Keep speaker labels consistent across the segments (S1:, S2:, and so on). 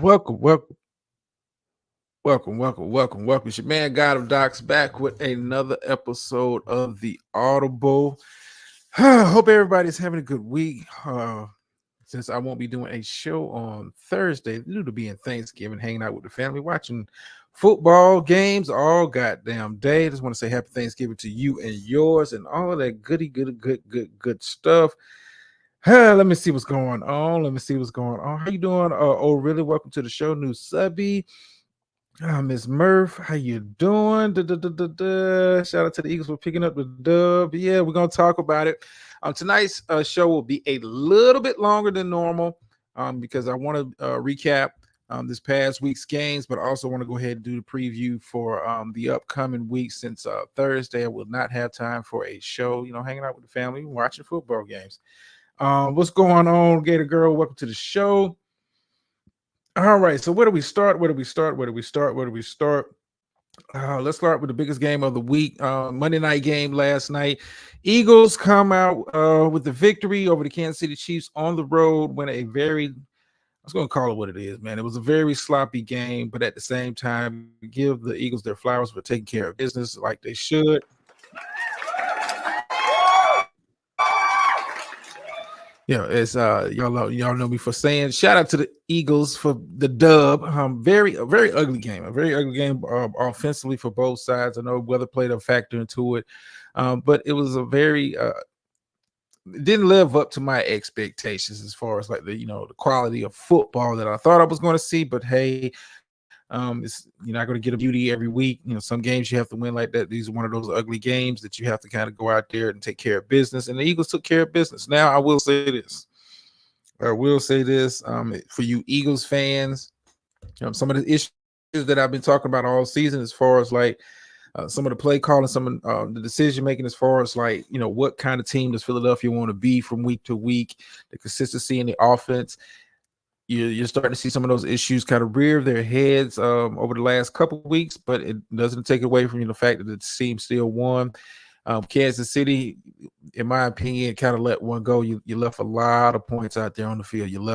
S1: Welcome. It's your man, God of Docs, back with another episode of the Audible. Hope everybody's having a good week. Since I won't be doing a show on Thursday, due to being Thanksgiving, hanging out with the family, watching football games all goddamn day. Just want to say happy Thanksgiving to you and yours and all of that good stuff. Let me see what's going on. How you doing? Really? Welcome to the show, new subby. Miss Murph, how you doing? Shout out to the Eagles for picking up the dub. Yeah, we're gonna talk about it. Tonight's show will be a little bit longer than normal because I want to recap this past week's games, but I also want to go ahead and do the preview for the upcoming week. Since Thursday, I will not have time for a show. Hanging out with the family, watching football games. What's going on, Gator Girl? Welcome to the show. All right, so where do we start? Let's start with the biggest game of the week. Monday night game last night. Eagles come out with the victory over the Kansas City Chiefs on the road. I was going to call it what it is, man. It was a very sloppy game, but at the same time, give the Eagles their flowers for taking care of business like they should. It's y'all know me for saying shout out to the Eagles for the dub. A very ugly game, offensively for both sides. I know weather played a factor into it, but it was it didn't live up to my expectations as far as like the quality of football that I thought I was going to see. But hey, you're not going to get a beauty every week. Some games you have to win like that. These are one of those ugly games that you have to kind of go out there and take care of business. And the Eagles took care of business. Now, I will say this. For you Eagles fans, some of the issues that I've been talking about all season, as far as like some of the play calling, some of the decision making, as far as like what kind of team does Philadelphia want to be from week to week, the consistency in the offense. You're starting to see some of those issues kind of rear their heads over the last couple of weeks, but it doesn't take away from the fact that the team still won. Kansas City, in my opinion, kind of let one go. You left a lot of points out there on the field. When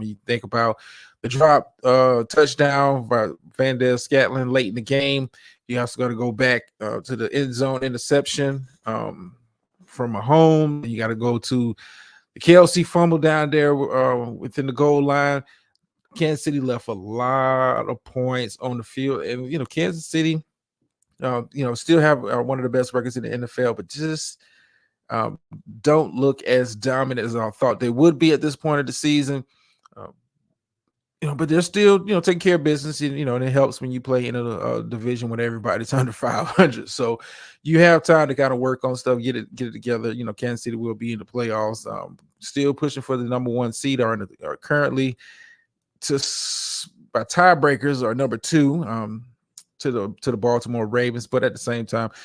S1: you think about the drop touchdown by Van Der Scatlin late in the game, you also got to go back to the end zone interception from Mahomes. You got to go to the KLC fumble down there within the goal line. Kansas City left a lot of points on the field, and Kansas City, still have one of the best records in the NFL, but just don't look as dominant as I thought they would be at this point of the season. But they're still, taking care of business, and it helps when you play in a division when everybody's under 500. So you have time to kind of work on stuff, get it together. Kansas City will be in the playoffs, still pushing for the number one seed, are currently by tiebreakers are number two to the Baltimore Ravens. But at the same time, I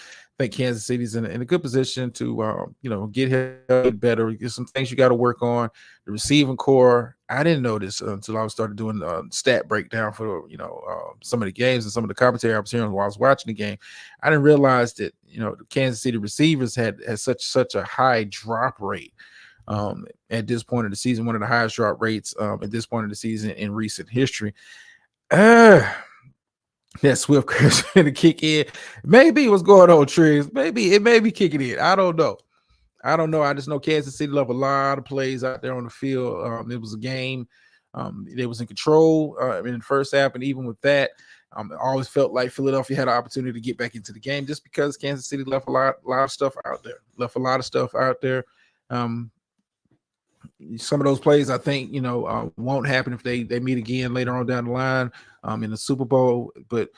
S1: think Kansas City's in a good position to get better. There's some things you got to work on. The receiving core, I didn't know this until I started doing stat breakdown for some of the games and some of the commentary I was hearing while I was watching the game. I didn't realize that the Kansas City receivers had such a high drop rate at this point of the season, one of the highest drop rates at this point of the season in recent history. That Swift curse to kick in. Maybe what's going on, Triggs. Maybe it may be kicking in. I don't know. I just know Kansas City left a lot of plays out there on the field. It was a game. They was in control in the first half, and even with that, I always felt like Philadelphia had an opportunity to get back into the game just because Kansas City left a lot of stuff out there. Some of those plays I think won't happen if they meet again later on down the line in the Super Bowl. But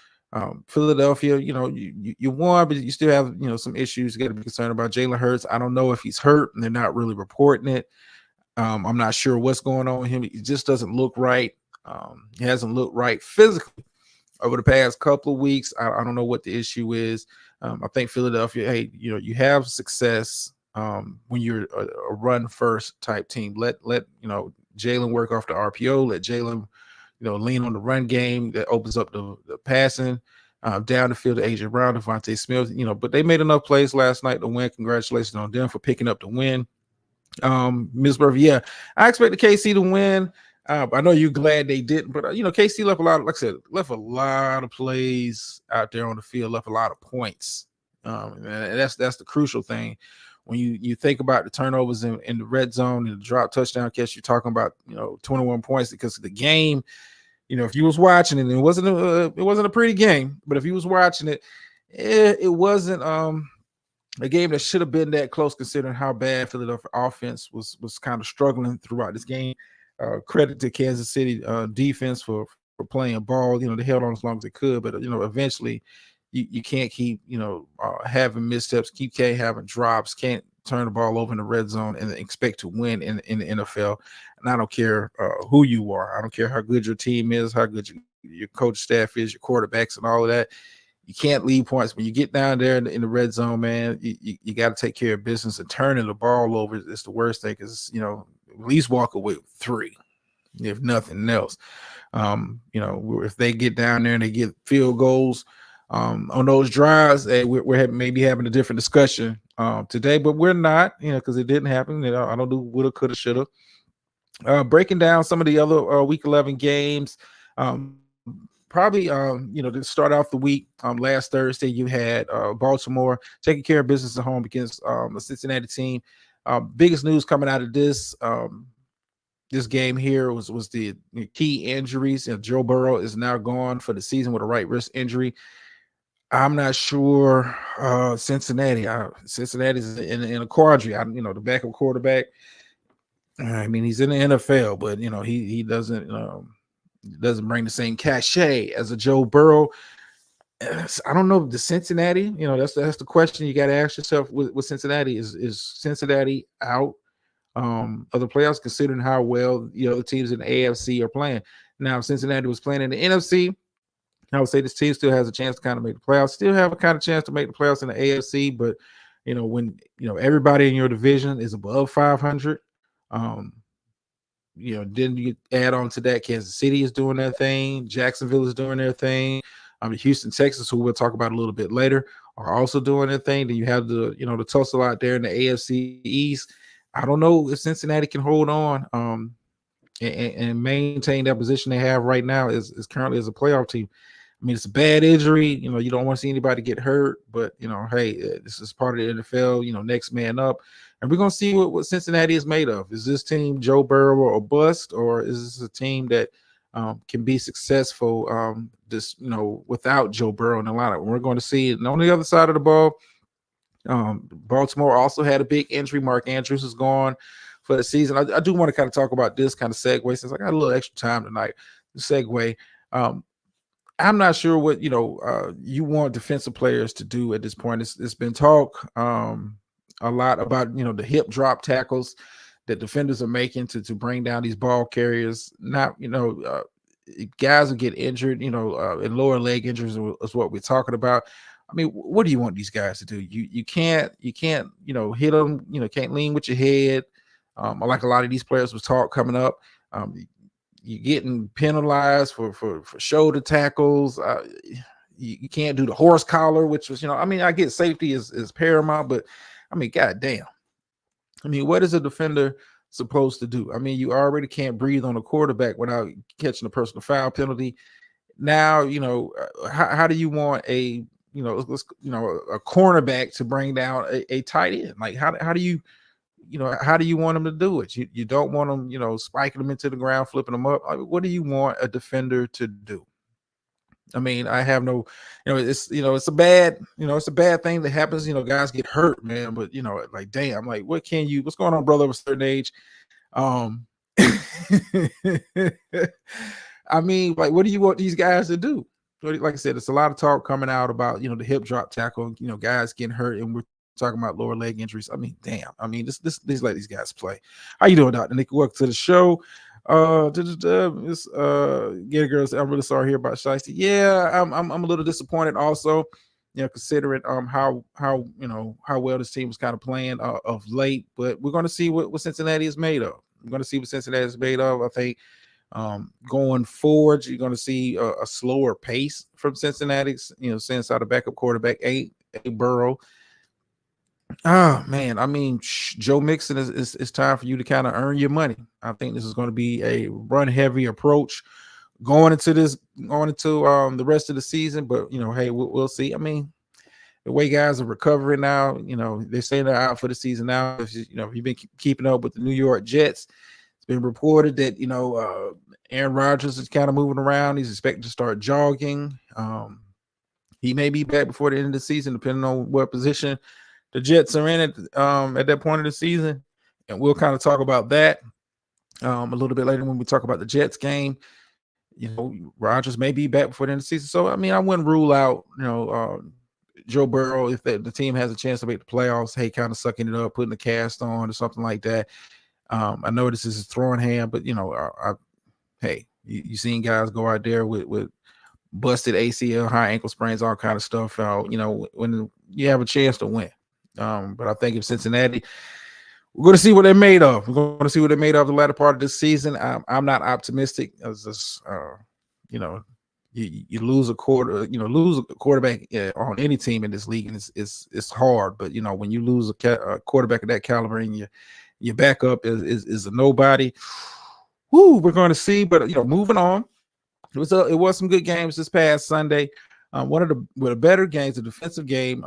S1: Philadelphia, you won, but you still have some issues you got to be concerned about. Jalen Hurts, I don't know if he's hurt, and they're not really reporting it. I'm not sure what's going on with him. He just doesn't look right. He hasn't looked right physically over the past couple of weeks. I don't know what the issue is. I think Philadelphia, hey, you have success when you're a run first type team. Let Jalen work off the RPO. Let Jalen lean on the run game. That opens up the passing down the field to AJ Brown, Devontae Smith. But they made enough plays last night to win. Congratulations on them for picking up the win. Miss Murphy, yeah, I expect the KC to win. I know you're glad they didn't, but KC left a lot. Like I said, left a lot of plays out there on the field, left a lot of points. And that's the crucial thing when you think about the turnovers in the red zone and the drop touchdown catch. You're talking about 21 points because of the game. If you was watching it, it wasn't a pretty game, but if you was watching it, it wasn't a game that should have been that close considering how bad Philadelphia offense was kind of struggling throughout this game. Credit to Kansas City defense for playing ball. They held on as long as they could, but eventually you can't keep having missteps, can't having drops, can't turn the ball over in the red zone and expect to win in the NFL. And I don't care who you are. I don't care how good your team is, how good your coach staff is, your quarterbacks and all of that. You can't leave points when you get down there in the red zone, man. You got to take care of business, and turning the ball over is the worst thing because at least walk away with 3, if nothing else. If they get down there and they get field goals on those drives, we're maybe having a different discussion today, but we're not, because it didn't happen. I don't do woulda, coulda, shoulda. Breaking down some of the other Week 11 games. Probably, to start off the week, last Thursday, you had Baltimore taking care of business at home against the Cincinnati team. Biggest news coming out of this game here was the key injuries. Joe Burrow is now gone for the season with a right wrist injury. I'm not sure Cincinnati's in a quandary. The backup quarterback. I mean, he's in the NFL, but he doesn't bring the same cachet as a Joe Burrow. I don't know the Cincinnati. That's the question you got to ask yourself with Cincinnati. Is Cincinnati out of the playoffs, considering how well the other teams in the AFC are playing? Now, if Cincinnati was playing in the NFC, I would say this team still has a chance to kind of make the playoffs. Still have a kind of chance to make the playoffs in the AFC, but when everybody in your division is above 500. Then you add on to that, Kansas City is doing their thing, Jacksonville is doing their thing. Houston, Texas, who we'll talk about a little bit later, are also doing their thing. Then you have the tussle out there in the AFC East. I don't know if Cincinnati can hold on and maintain that position they have right now is currently as a playoff team. I mean, it's a bad injury. You don't want to see anybody get hurt, but hey, this is part of the NFL. Next man up, and we're gonna see what Cincinnati is made of. Is this team Joe Burrow or bust, or is this a team that can be successful without Joe Burrow in the lineup? We're going to see it. And on the other side of the ball, Baltimore also had a big injury. Mark Andrews is gone for the season. I do want to kind of talk about this kind of segue since I got a little extra time tonight. The segue. I'm not sure what you want defensive players to do at this point. It's been talk a lot about the hip drop tackles that defenders are making to bring down these ball carriers. Not guys will get injured. And lower leg injuries is what we're talking about. I mean, what do you want these guys to do? You can't hit them. Can't lean with your head. Like a lot of these players was talk coming up. You're getting penalized for shoulder tackles. You can't do the horse collar, which was, I get safety is paramount, but I mean, goddamn. I mean, what is a defender supposed to do? I mean, you already can't breathe on a quarterback without catching a personal foul penalty. Now, how do you want a cornerback to bring down a tight end? Like, how do you how do you want them to do it? You don't want them, spiking them into the ground, flipping them up. I mean, what do you want a defender to do? I mean, I have no, it's it's a bad, it's a bad thing that happens. Guys get hurt, man. But like, damn, like, what's going on, brother, of a certain age? I mean, like, what do you want these guys to do? Like I said, it's a lot of talk coming out about the hip drop tackle, guys getting hurt, and we're talking about lower leg injuries. I mean, damn. I mean, this let these guys play. How you doing, Dr. Nick? Welcome to the show. Yeah, girls, I'm really sorry here about Shiesty. Yeah, I'm a little disappointed also, considering how well this team was kind of playing of late. But we're going to see what Cincinnati is made of. We're going to see what Cincinnati is made of. I think going forward, you're going to see a slower pace from Cincinnati. Since our backup quarterback, a Burrow. Oh man, I mean, Joe Mixon is time for you to kind of earn your money. I think this is going to be a run heavy approach going into this, going into the rest of the season. But hey, we'll see. I mean, the way guys are recovering now, they're saying they're out for the season now. If you've been keeping up with the New York Jets, it's been reported that Aaron Rodgers is kind of moving around. He's expected to start jogging. He may be back before the end of the season, depending on what position the Jets are in at that point of the season. And we'll kind of talk about that a little bit later when we talk about the Jets game. Rodgers may be back before the end of the season. So, I mean, I wouldn't rule out, Joe Burrow, if the team has a chance to make the playoffs, hey, kind of sucking it up, putting the cast on or something like that. I know this is a throwing hand, but, hey, you seen guys go out there with busted ACL, high ankle sprains, all kind of stuff. When you have a chance to win. But I think if Cincinnati, we're going to see what they're made of. We're going to see what they're made of the latter part of this season. I'm not optimistic. As this, you lose a quarterback on any team in this league, and it's hard. But when you lose a quarterback of that caliber and your backup is a nobody, we're going to see. But moving on. It was some good games this past Sunday. One of the better games, a defensive game.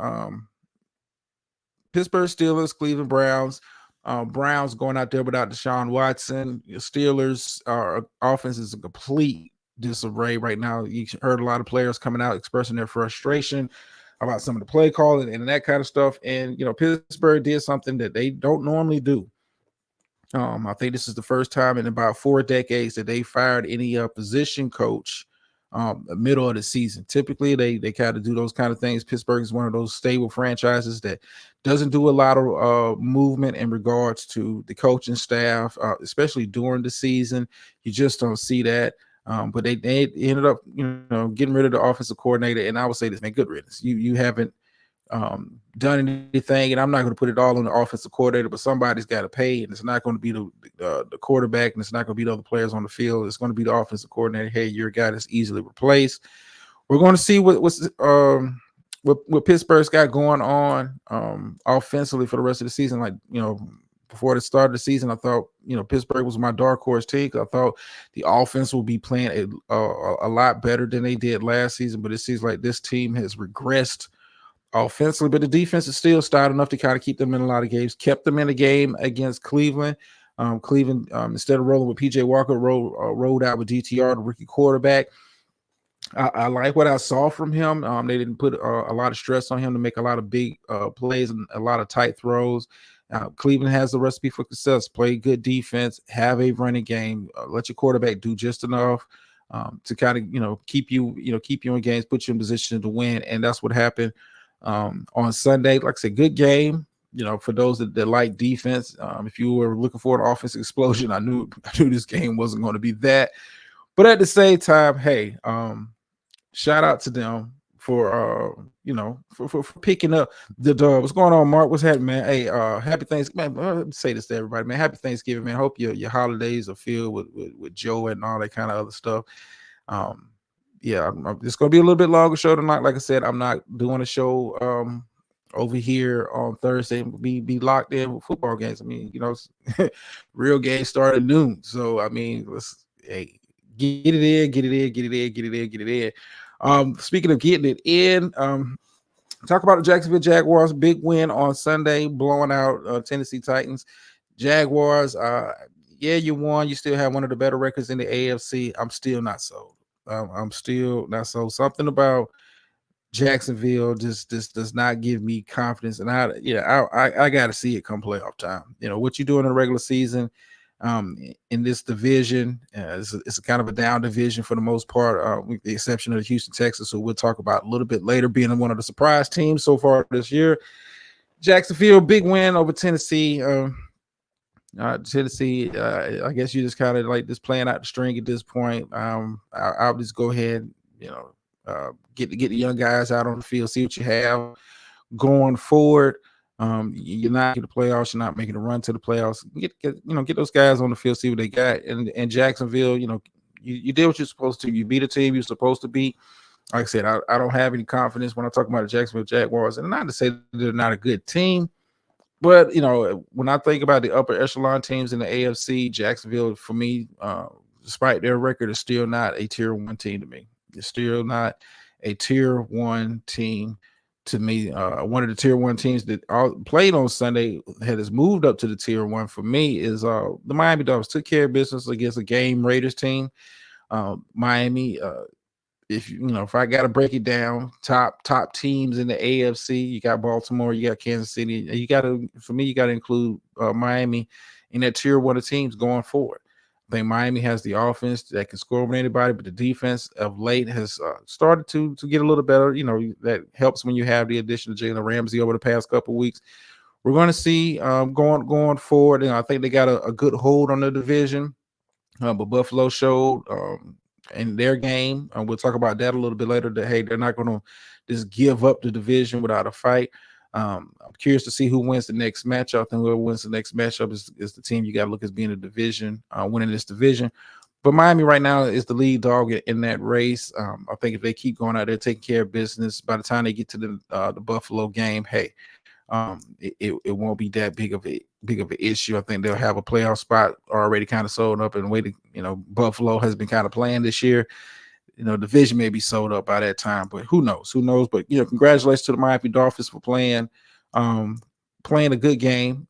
S1: Pittsburgh Steelers, Cleveland Browns. Browns going out there without Deshaun Watson. Steelers offense is a complete disarray right now. You heard a lot of players coming out expressing their frustration about some of the play calling and that kind of stuff. And Pittsburgh did something that they don't normally do. I think this is the first time in about 4 decades that they fired any position coach middle of the season. Typically, they kind of do those kind of things. Pittsburgh is one of those stable franchises that doesn't do a lot of movement in regards to the coaching staff, especially during the season. You just don't see that. But they ended up, getting rid of the offensive coordinator. And I would say this, man, good riddance. You haven't done anything, and I'm not going to put it all on the offensive coordinator, but somebody's got to pay, and it's not going to be the quarterback, and it's not going to be the other players on the field. It's going to be the offensive coordinator. Hey, you're a guy that's easily replaced. We're going to see what Pittsburgh's got going on offensively for the rest of the season. Like, before the start of the season, I thought, Pittsburgh was my dark horse team. I thought the offense will be playing a lot better than they did last season, but it seems like this team has regressed offensively, but the defense is still stout enough to kind of keep them in a lot of games. Kept them in a game against Cleveland. Cleveland, instead of rolling with PJ Walker, rolled out with DTR, the rookie quarterback. I like what I saw from him. They didn't put a lot of stress on him to make a lot of big plays and a lot of tight throws. Cleveland has the recipe for success. Play good defense, have a running game, let your quarterback do just enough to kind of keep you in games, put you in position to win, and that's what happened on Sunday. Like I said, good game. For those that like defense, if you were looking for an offensive explosion, I knew this game wasn't going to be that. But at the same time, hey, shout out to them for for picking up the dub. What's going on, Mark? What's happening, man? Hey, happy Thanksgiving. Man, let me say this to everybody, man. Happy Thanksgiving, man. Hope your holidays are filled with joy and all that kind of other stuff. Yeah, it's gonna be a little bit longer show tonight. Like I said, I'm not doing a show over here on Thursday. Be locked in with football games. I mean, real games start at noon. So I mean, let's get it in, get it in, get it in, get it in, get it in. Speaking of getting it in, talk about the Jacksonville Jaguars big win on Sunday, blowing out Tennessee Titans. Jaguars, yeah, you won. You still have one of the better records in the AFC. I'm still not sold. I'm still not sold. Something about Jacksonville just does not give me confidence, and I got to see it come playoff time. What you do in the regular season, in this division, it's a kind of a down division for the most part, with the exception of the Houston Texans, who we'll talk about a little bit later, being one of the surprise teams so far this year. Jacksonville, big win over Tennessee. Tennessee, I guess you just kind of like just playing out the string at this point. I'll just go ahead, get the young guys out on the field, see what you have going forward. You're not making the playoffs, you're not making a run to the playoffs. Get those guys on the field, see what they got. And Jacksonville, you did what you're supposed to. You beat a team you're supposed to beat. Like I said, I don't have any confidence when I talk about the Jacksonville Jaguars, and not to say they're not a good team. But when I think about the upper echelon teams in the AFC, Jacksonville for me, despite their record, is still not a tier one team to me. It's still not a tier one team to me. One of the tier one teams that played on Sunday has moved up to the tier one for me is the Miami Dolphins. Took care of business against a game Raiders team. Miami. If I got to break it down, top teams in the AFC, you got Baltimore, you got Kansas City. You got to, for me, you got to include Miami in that tier one of teams going forward. I think Miami has the offense that can score with anybody, but the defense of late has started to get a little better. That helps when you have the addition of Jalen Ramsey over the past couple of weeks. We're going to see going forward, and I think they got a good hold on the division. But Buffalo showed in their game, and we'll talk about that a little bit later, that hey, they're not going to just give up the division without a fight. I'm curious to see who wins the next matchup. I think whoever wins the next matchup is the team you got to look as being a division, winning this division. But Miami right now is the lead dog in that race. I think if they keep going out there taking care of business, by the time they get to the Buffalo game, hey, it won't be that big of an issue. I think they'll have a playoff spot already kind of sold up, and the way Buffalo has been kind of playing this year. Division may be sold up by that time, but who knows? But congratulations to the Miami Dolphins for playing a good game,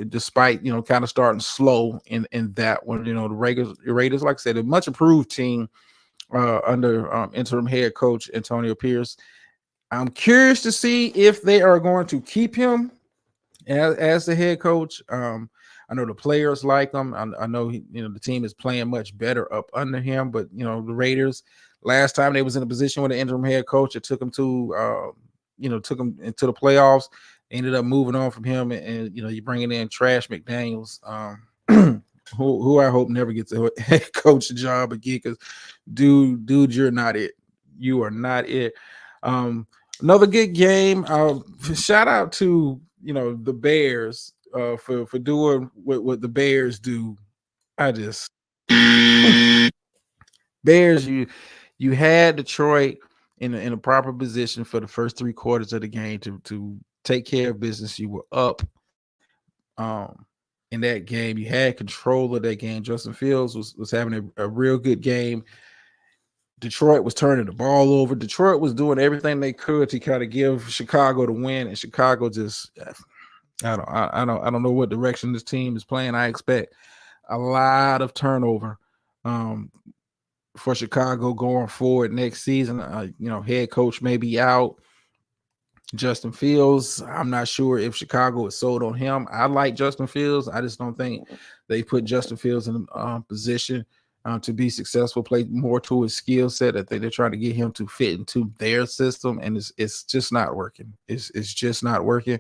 S1: despite kind of starting slow in that one. The Raiders, like I said, a much improved team under interim head coach Antonio Pierce. I'm curious to see if they are going to keep him as the head coach. I know the players like him. I know the team is playing much better up under him. But the Raiders, last time they was in a position with an interim head coach, it took them to took them into the playoffs. They ended up moving on from him, and you bringing in Trash McDaniels, who I hope never gets a head coach job again, because dude, you're not it. You are not it. Another good game. Shout out to the Bears for doing what the Bears do. I just Bears, you had Detroit in a proper position for the first 3 quarters of the game to take care of business. You were up in that game. You had control of that game. Justin Fields was having a real good game. Detroit was turning the ball over. Detroit was doing everything they could to kind of give Chicago the win, and Chicago just I don't know what direction this team is playing. I expect a lot of turnover for Chicago going forward next season. Head coach may be out. Justin Fields, I'm not sure if Chicago is sold on him. I like Justin Fields. I just don't think they put Justin Fields in a position to be successful, play more to his skill set. I think they're trying to get him to fit into their system, and it's just not working. It's just not working.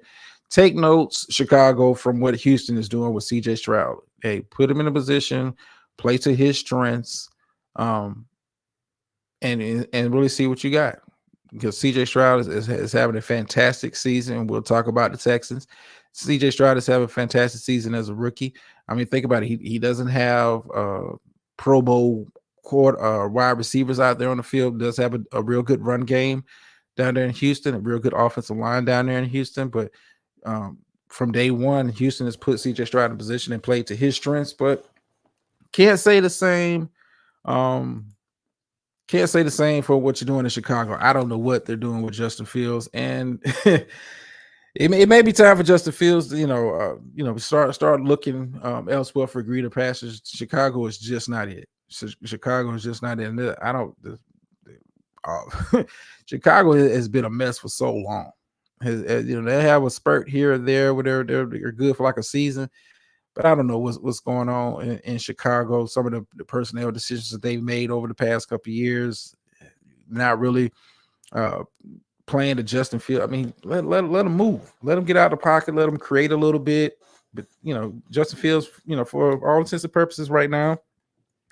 S1: Take notes, Chicago, from what Houston is doing with CJ Stroud. Hey, put him in a position, play to his strengths, and really see what you got. Because CJ Stroud is having a fantastic season. We'll talk about the Texans. CJ Stroud is having a fantastic season as a rookie. I mean, think about it. He doesn't have Pro Bowl wide receivers out there on the field. Does have a real good run game down there in Houston, a real good offensive line down there in Houston. But from day one, Houston has put CJ Stroud in position and played to his strengths, but can't say the same. Can't say the same for what you're doing in Chicago. I don't know what they're doing with Justin Fields, and it may be time for Justin Fields to start looking elsewhere for greener pastures. Chicago is just not it. Chicago is just not it. And I don't. Chicago has been a mess for so long. They have a spurt here or there where they're good for like a season, but I don't know what's going on in Chicago. Some of the personnel decisions that they've made over the past couple of years, not really playing to Justin Fields. I mean, let them move. Let them get out of the pocket. Let them create a little bit. But, Justin Fields, for all intents and purposes right now,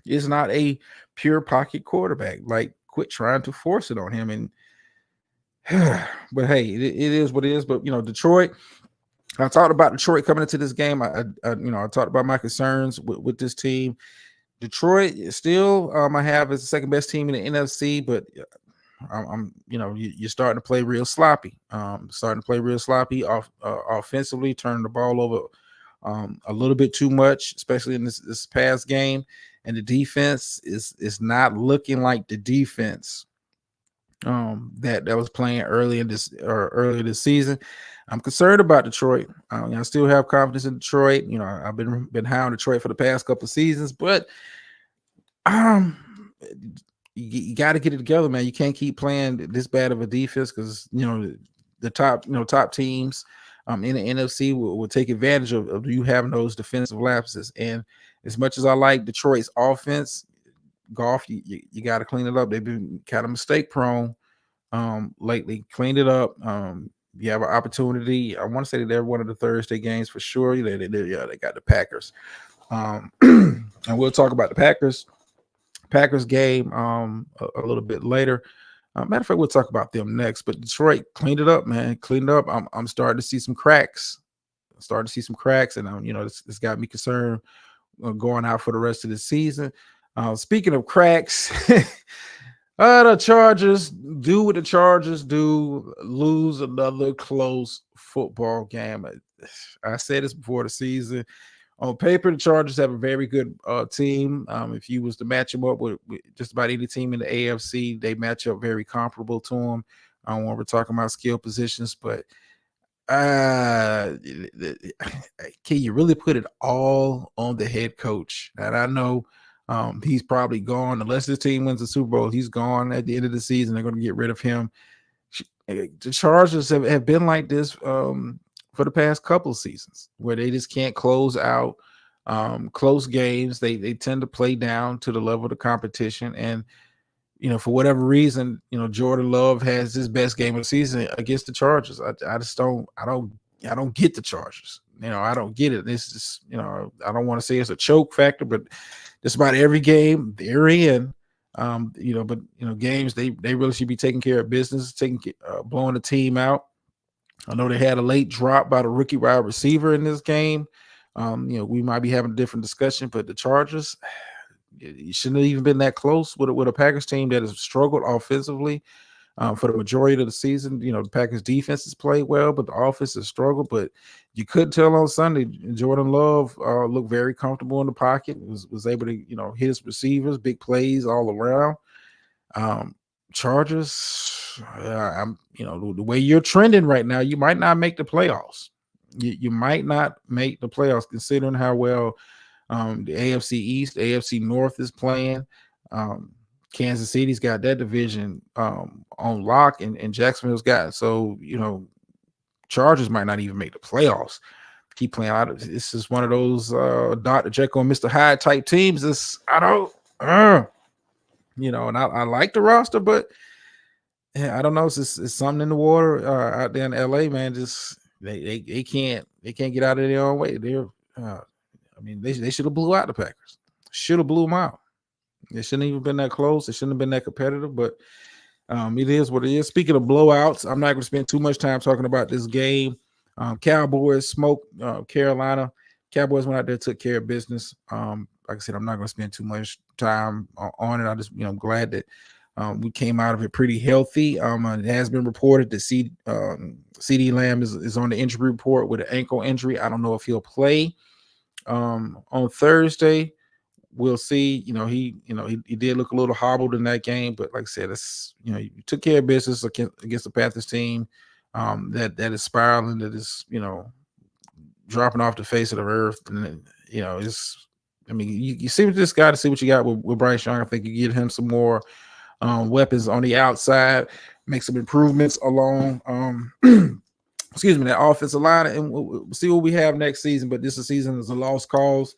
S1: is not a pure pocket quarterback. Like, quit trying to force it on him. And but, hey, it is what it is. But, Detroit – I talked about Detroit coming into this game. I talked about my concerns with this team. Detroit still I have as the second best team in the NFC, but you're starting to play real sloppy. Offensively, turning the ball over a little bit too much, especially in this past game. And the defense is not looking like the defense that was playing earlier this season. I'm concerned about Detroit. I still have confidence in Detroit. I've been high on Detroit for the past couple of seasons, but um, you got to get it together, man. You can't keep playing this bad of a defense because the top teams in the NFC will take advantage of you having those defensive lapses. And as much as I like Detroit's offense, Golf, you got to clean it up. They've been kind of mistake prone lately. Cleaned it up. You have an opportunity. I want to say that they're one of the Thursday games for sure. They got the Packers. And we'll talk about the Packers game a little bit later. Matter of fact, we'll talk about them next. But Detroit cleaned it up, man. Cleaned it up. I'm starting to see some cracks. And it's got me concerned going out for the rest of the season. Speaking of cracks, the Chargers do what the Chargers do, lose another close football game. I said this before the season. On paper, the Chargers have a very good team. If you was to match them up with just about any team in the AFC, they match up very comparable to them. When we're talking about skill positions, but can you really put it all on the head coach? And I know he's probably gone unless this team wins the Super Bowl. He's gone at the end of the season. They're going to get rid of him. The Chargers have been like this for the past couple of seasons, where they just can't close out close games. They tend to play down to the level of the competition, and for whatever reason, Jordan Love has his best game of the season against the Chargers. I just don't get the Chargers. I don't get it. This is, I don't want to say it's a choke factor, but just about every game they're in, games they really should be taking care of business, blowing the team out. I know they had a late drop by the rookie wide receiver in this game. We might be having a different discussion, but the Chargers, you shouldn't have even been that close with a Packers team that has struggled offensively for the majority of the season. The Packers defense has played well, but the offense has struggled. But you couldn't tell on Sunday. Jordan Love looked very comfortable in the pocket, was able to hit his receivers, big plays all around. Chargers, the way you're trending right now, you might not make the playoffs. You might not make the playoffs considering how well the AFC East, AFC North is playing. Kansas City's got that division on lock, and Jacksonville's got it. So, Chargers might not even make the playoffs. Keep playing out. This is one of those Dr. Jekyll and Mr. Hyde type teams. And I like the roster, but I don't know. It's something in the water out there in LA, man. Just they can't get out of their own way. They should have blew out the Packers. Should have blew them out. It shouldn't even been that close. It shouldn't have been that competitive, but it is what it is. Speaking of blowouts, I'm not going to spend too much time talking about this game. Cowboys smoked Carolina. Cowboys went out there, took care of business. Like I said, I'm not going to spend too much time on it. I just, I'm glad that we came out of it pretty healthy. It has been reported that CeeDee Lamb is on the injury report with an ankle injury. I don't know if he'll play on Thursday. We'll see. He did look a little hobbled in that game, but like I said, it's you took care of business against the Panthers team that is spiraling, that is dropping off the face of the earth, and you see what this guy to see what you got with Bryce Young. I think you get him some more weapons on the outside, make some improvements along that offensive line, and we'll see what we have next season. But this season is a lost cause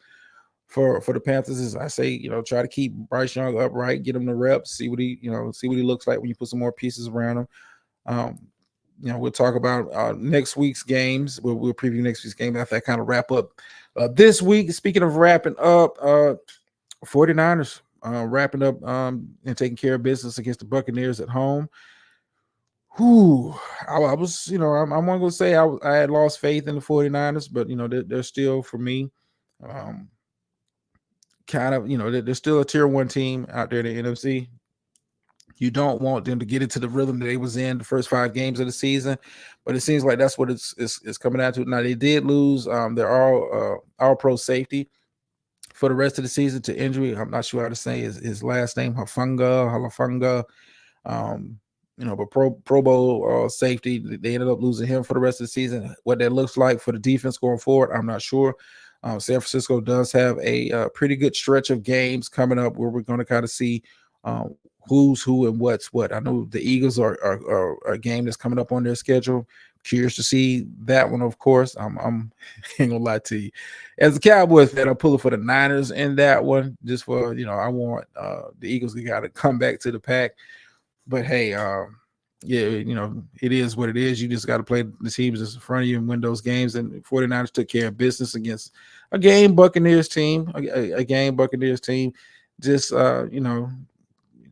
S1: for the Panthers. As I say, try to keep Bryce Young upright, get him the reps, see what he looks like when you put some more pieces around him. We'll talk about next week's games. We'll preview next week's game after I kind of wrap up this week. Speaking of wrapping up, 49ers wrapping up and taking care of business against the Buccaneers at home. I was, I'm going to say I had lost faith in the 49ers, but they're still, for me, kind of, they're still a tier 1 team out there in the NFC. You don't want them to get into the rhythm that they was in the first 5 games of the season, but it seems like that's what it's coming down to. Now they did lose their all pro safety for the rest of the season to injury. I'm not sure how to say his last name, Halafunga. Um, but Pro Bowl safety, they ended up losing him for the rest of the season. What that looks like for the defense going forward, I'm not sure. San Francisco does have a pretty good stretch of games coming up where we're going to kind of see who's who and what's what. I know the Eagles are a game that's coming up on their schedule. Curious to see that one, of course. I'm ain't gonna lie to you. As a Cowboys fan, I'm pulling for the Niners in that one, just for I want the Eagles to got to come back to the pack. But hey, yeah, it is what it is. You just got to play the teams that's in front of you and win those games. And 49ers took care of business against a game Buccaneers team, a game Buccaneers team. Just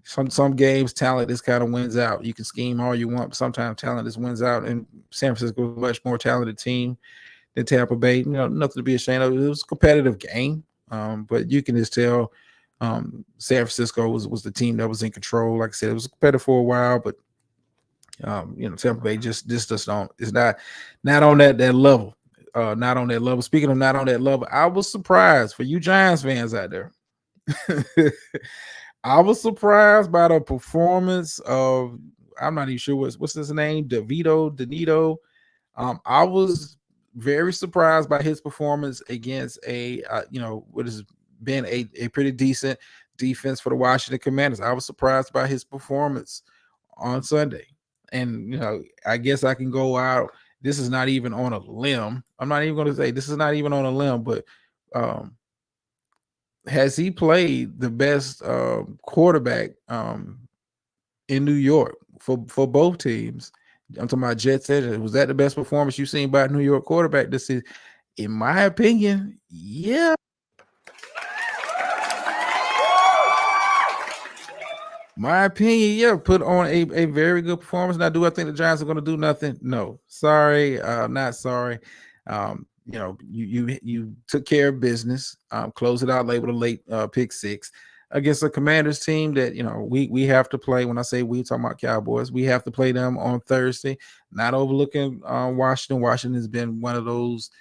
S1: some games talent just kind of wins out. You can scheme all you want, but sometimes talent just wins out. And San Francisco is a much more talented team than Tampa Bay. Nothing to be ashamed of. It was a competitive game, but you can just tell San Francisco was the team that was in control. Like I said, it was competitive for a while, but Tampa Bay just don't. It's not on that level. Not on that level. Speaking of not on that level, I was surprised for you Giants fans out there. I was surprised by the performance of, I'm not even sure what's his name, Danito. I was very surprised by his performance against what has been a pretty decent defense for the Washington Commanders. I was surprised by his performance on Sunday. And, I guess I can go out. This is not even on a limb. I'm not even going to say this is not even on a limb, but has he played the best quarterback in New York for both teams? I'm talking about Jets. Was that the best performance you've seen by a New York quarterback this season? In my opinion, yeah. My opinion, yeah, put on a very good performance. Now, do I think the Giants are going to do nothing? No. Sorry, not sorry. You took care of business. Close it out late with a late pick six against a Commanders team that we have to play. When I say we, talking about Cowboys, we have to play them on Thursday. Not overlooking Washington. Washington has been one of those.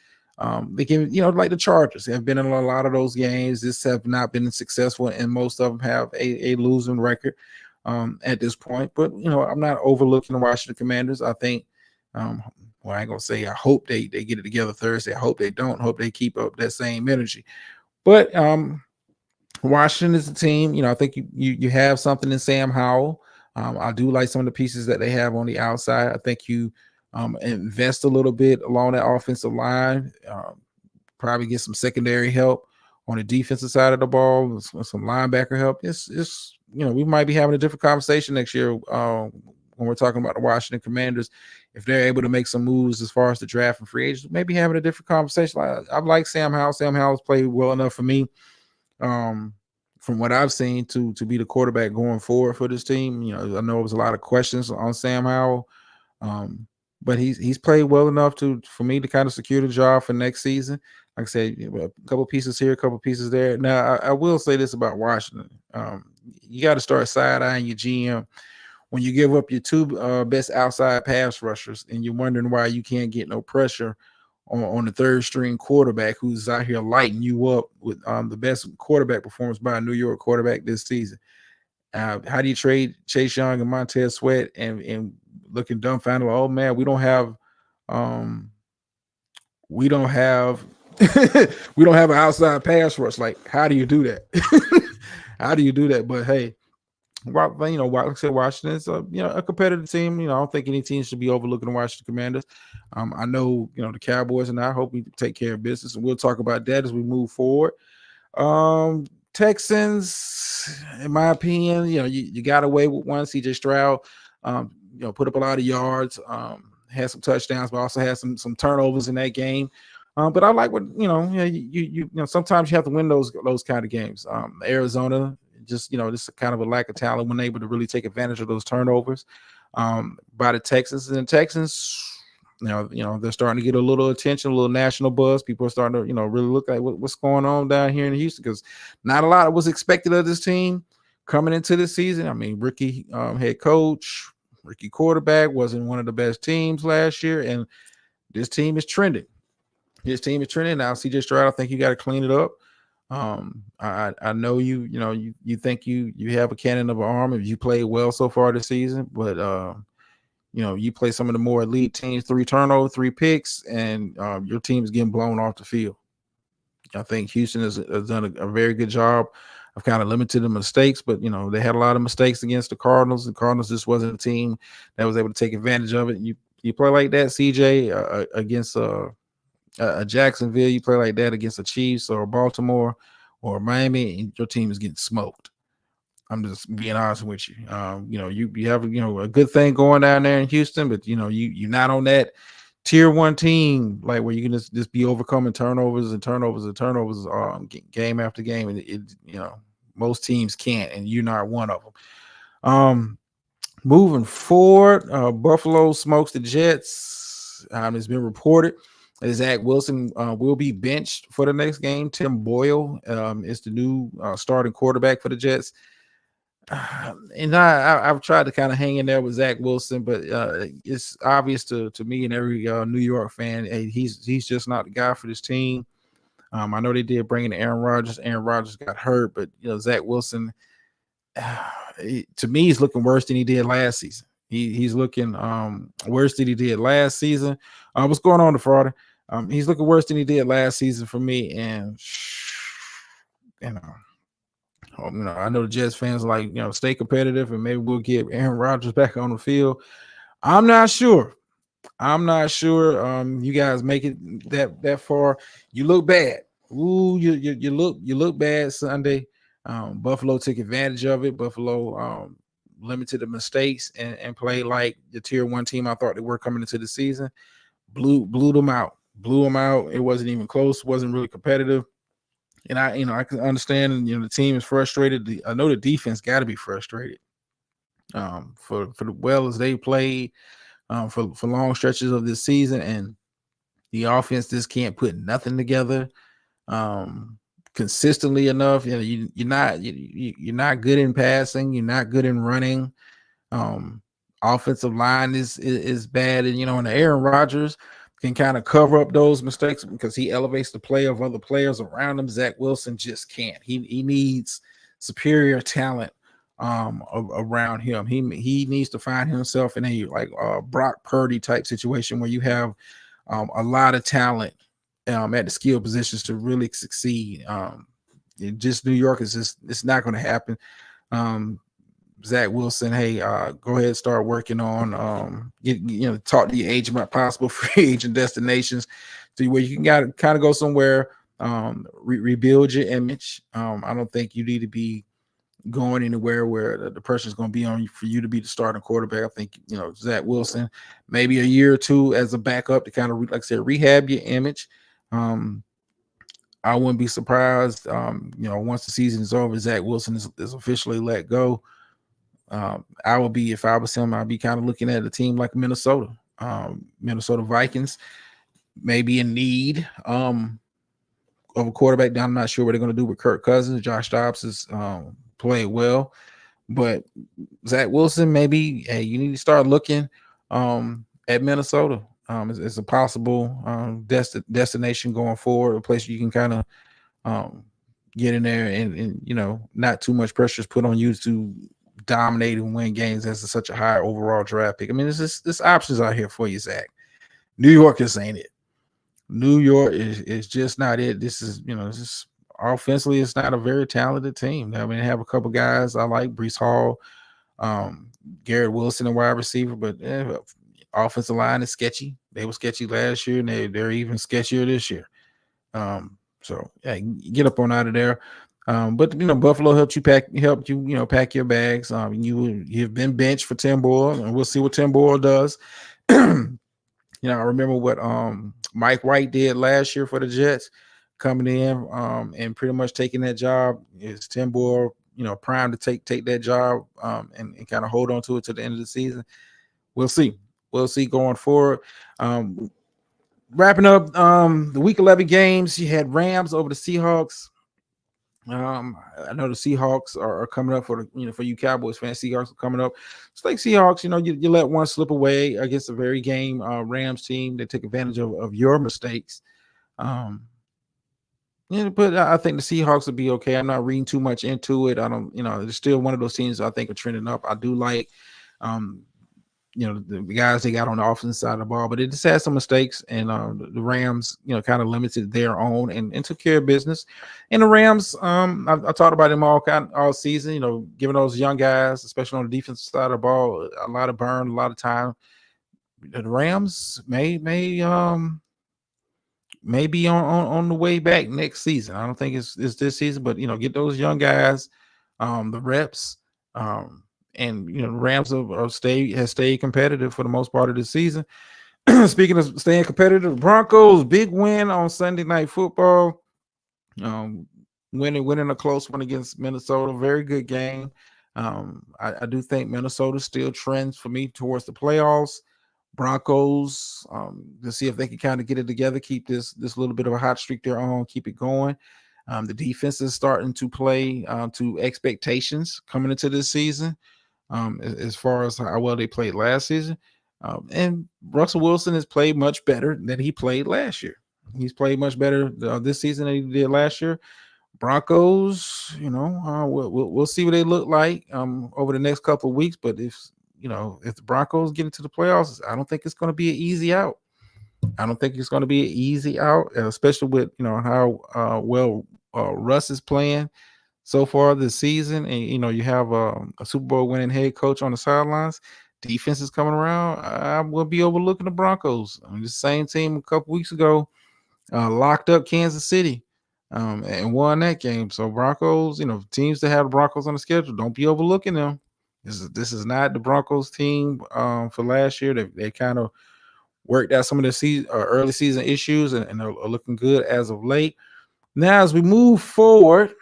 S1: They can, like the Chargers have been in a lot of those games. This have not been successful, and most of them have a losing record at this point. But I'm not overlooking the Washington Commanders. I think, I ain't gonna say I hope they get it together Thursday. I hope they don't. Hope they keep up that same energy. But Washington is a team. I think you have something in Sam Howell. I do like some of the pieces that they have on the outside. I think you invest a little bit along that offensive line, probably get some secondary help on the defensive side of the ball, some linebacker help. It's we might be having a different conversation next year when we're talking about the Washington Commanders. If they're able to make some moves as far as the draft and free agents, maybe having a different conversation. I like Sam Howell. Sam Howell's played well enough for me, from what I've seen, to be the quarterback going forward for this team. I know it was a lot of questions on Sam Howell. But he's played well enough for me to kind of secure the job for next season. Like I said, a couple pieces here, a couple pieces there. Now, I will say this about Washington. You got to start side-eyeing your GM when you give up your two best outside pass rushers and you're wondering why you can't get no pressure on the third-string quarterback who's out here lighting you up with the best quarterback performance by a New York quarterback this season. How do you trade Chase Young and Montez Sweat and looking dumbfounded? Oh man, we don't have we don't have an outside pass rush. Like, how do you do that? How do you do that? But hey, like I said, Washington's a competitive team. I don't think any team should be overlooking the Washington Commanders. I know the Cowboys, and I hope we take care of business, and we'll talk about that as we move forward. Texans, in my opinion, you got away with one. CJ Stroud, put up a lot of yards, had some touchdowns, but also had some turnovers in that game. But I like what you sometimes you have to win those kind of games. Arizona, just kind of a lack of talent when able to really take advantage of those turnovers by the Texans. And the Texans, they're starting to get a little attention, a little national buzz. People are starting to, really look at what's going on down here in Houston, because not a lot was expected of this team. coming into the season. I mean, rookie head coach, rookie quarterback, wasn't one of the best teams last year, and this team is trending. His team is trending now. CJ Stroud, I think you got to clean it up. I know you think you have a cannon of an arm if you play well so far this season, but you play some of the more elite teams, 3 turnovers, 3 picks, and your team is getting blown off the field. I think Houston has done a very good job of kind of limiting the mistakes, but they had a lot of mistakes against the Cardinals. The Cardinals just wasn't a team that was able to take advantage of it. You play like that, CJ, against a Jacksonville, you play like that against the Chiefs or Baltimore or Miami, and your team is getting smoked. I'm just being honest with you. You have a good thing going down there in Houston, but you're not on that tier 1 team like where you can just be overcoming turnovers game after game, and most teams can't, and you're not one of them. Moving forward, Buffalo smokes the Jets. It's been reported that Zach Wilson will be benched for the next game. Tim Boyle is the new starting quarterback for the Jets. And I've tried to kind of hang in there with Zach Wilson, but it's obvious to me and every New York fan, hey, he's just not the guy for this team. I know they did bring in Aaron Rodgers. Aaron Rodgers got hurt, but Zach Wilson, to me, he's looking worse than he did last season. He's looking worse than he did last season. What's going on, the fraud? He's looking worse than he did last season for me, and I know the Jets fans like, stay competitive and maybe we'll get Aaron Rodgers back on the field. I'm not sure. You guys make it that far. You look bad. Ooh, you look bad Sunday. Buffalo took advantage of it. Buffalo limited the mistakes and played like the tier 1 team I thought they were coming into the season. Blew them out. It wasn't even close. Wasn't really competitive. And I can understand, and the team is frustrated. I know the defense got to be frustrated for the well as they played for long stretches of this season, and the offense just can't put nothing together consistently enough. You're not good in passing. You're not good in running. Offensive line is bad, and Aaron Rodgers can kind of cover up those mistakes because he elevates the play of other players around him. Zach Wilson just can't. He needs superior talent around him. He needs to find himself in a Brock Purdy type situation where you have a lot of talent at the skill positions to really succeed. Just New York is just, it's not going to happen. Zach Wilson, hey, go ahead and start working on talk to your agent about possible free agent destinations, to where you can kind of go somewhere, rebuild your image. I don't think you need to be going anywhere where the pressure is going to be on you for you to be the starting quarterback. I think Zach Wilson, maybe a year or two as a backup to kind of like I said, rehab your image. I wouldn't be surprised, once the season is over, Zach Wilson is officially let go. I would be, if I was him, I'd be kind of looking at a team like Minnesota Vikings, maybe in need of a quarterback. I'm not sure what they're going to do with Kirk Cousins. Josh Dobbs has played well, but Zach Wilson, maybe, hey, you need to start looking at Minnesota. It's a possible destination going forward, a place you can kind of get in there and not too much pressure is put on you to dominate and win games as such a high overall draft pick. I mean, there's options out here for you, Zach. New York just ain't it. New York is just not it. This is offensively, it's not a very talented team. I mean, they have a couple guys I like, Breece Hall, Garrett Wilson, a wide receiver, but offensive line is sketchy. They were sketchy last year, and they're even sketchier this year. So yeah, get up on out of there. But Buffalo helped you pack your bags. You've been benched for Tim Boyle, and we'll see what Tim Boyle does. I remember what Mike White did last year for the Jets, coming in and pretty much taking that job. Is Tim Boyle, primed to take that job and kind of hold on to it to the end of the season? We'll see. We'll see going forward. Wrapping up the week 11 games, you had Rams over the Seahawks. I know the Seahawks are coming up for the for you Cowboys fans. Seahawks are coming up. It's like Seahawks. You let one slip away against a very game Rams team. They take advantage of your mistakes. Um, but I think the Seahawks will be okay. I'm not reading too much into it. I don't. It's still one of those teams I think are trending up. I do like. Um, the guys they got on the offensive side of the ball, but it just had some mistakes, and the Rams, kind of limited their own and took care of business. And the Rams, I talked about them all season, giving those young guys, especially on the defensive side of the ball, a lot of burn, a lot of time. The Rams may be on the way back next season. I don't think it's this season, but get those young guys, the reps, and the Rams has stayed competitive for the most part of the season. Speaking of staying competitive, Broncos big win on Sunday Night Football, um, winning a close one against Minnesota. Very good game. I do think Minnesota still trends for me towards the playoffs. Broncos, to see if they can kind of get it together, keep this little bit of a hot streak they're on, keep it going. The defense is starting to play to expectations coming into this season, as far as how well they played last season. And Russell Wilson has played much better than he played last year. He's played much better this season than he did last year. Broncos, we'll see what they look like over the next couple of weeks. But if the Broncos get into the playoffs, I don't think it's going to be an easy out. I don't think it's going to be an easy out, especially with how well Russ is playing so far this season, and you have a Super Bowl winning head coach on the sidelines. Defense is coming around. I'm going to be overlooking the Broncos. I mean, the same team a couple weeks ago locked up Kansas City and won that game. So Broncos, teams that have the Broncos on the schedule, don't be overlooking them. This is not the Broncos team for last year. They kind of worked out some of the early season issues and are looking good as of late. Now, as we move forward,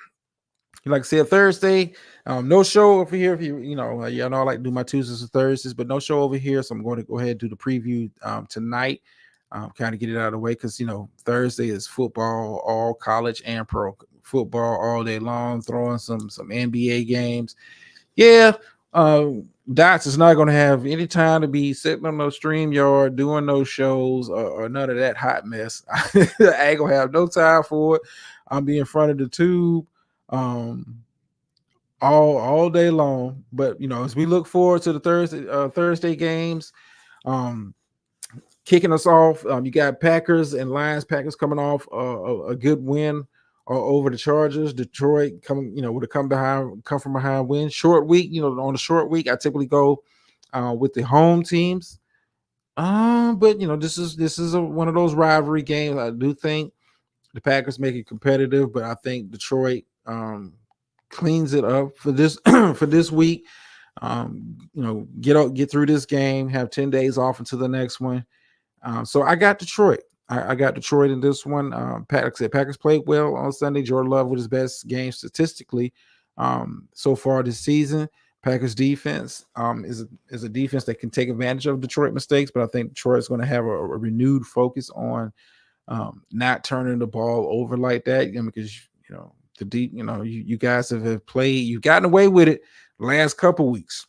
S1: like I said, Thursday, no show over here. If y'all know I like to do my Tuesdays and Thursdays, but no show over here. So I'm going to go ahead and do the preview tonight, kind of get it out of the way because Thursday is football, all college and pro football all day long. Throwing some NBA games. Yeah, Dots is not going to have any time to be sitting on no StreamYard doing those shows or none of that hot mess. I ain't gonna have no time for it. I'll be in front of the tube all day long. But as we look forward to the Thursday games, kicking us off, you got Packers and Lions. Packers coming off a good win over the Chargers. Detroit coming, with a come from behind win. Short week, on the short week, I typically go with the home teams. But this is one of those rivalry games. I do think the Packers make it competitive, but I think Detroit cleans it up for this for this week. Get through this game, have 10 days off until the next one. So I got Detroit. I got Detroit in this one. Packers played well on Sunday. Jordan Love with his best game statistically so far this season. Packers defense is a defense that can take advantage of Detroit mistakes, but I think Detroit is going to have a renewed focus on not turning the ball over like that. Because you guys have played, you've gotten away with it the last couple weeks.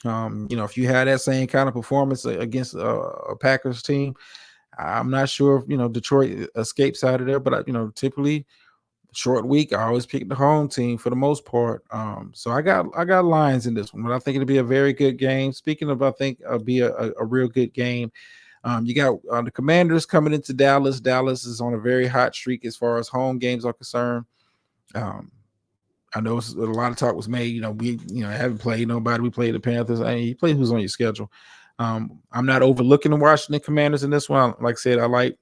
S1: If you had that same kind of performance against a Packers team, I'm not sure if Detroit escapes out of there. But typically short week, I always pick the home team for the most part. So I got Lions in this one, but I think it'll be a very good game. Speaking of, I think it'll be a real good game. You got the Commanders coming into Dallas. Dallas is on a very hot streak as far as home games are concerned. I know a lot of talk was made. We haven't played nobody. We played the Panthers. You play who's on your schedule. I'm not overlooking the Washington Commanders in this one. Like I said, I like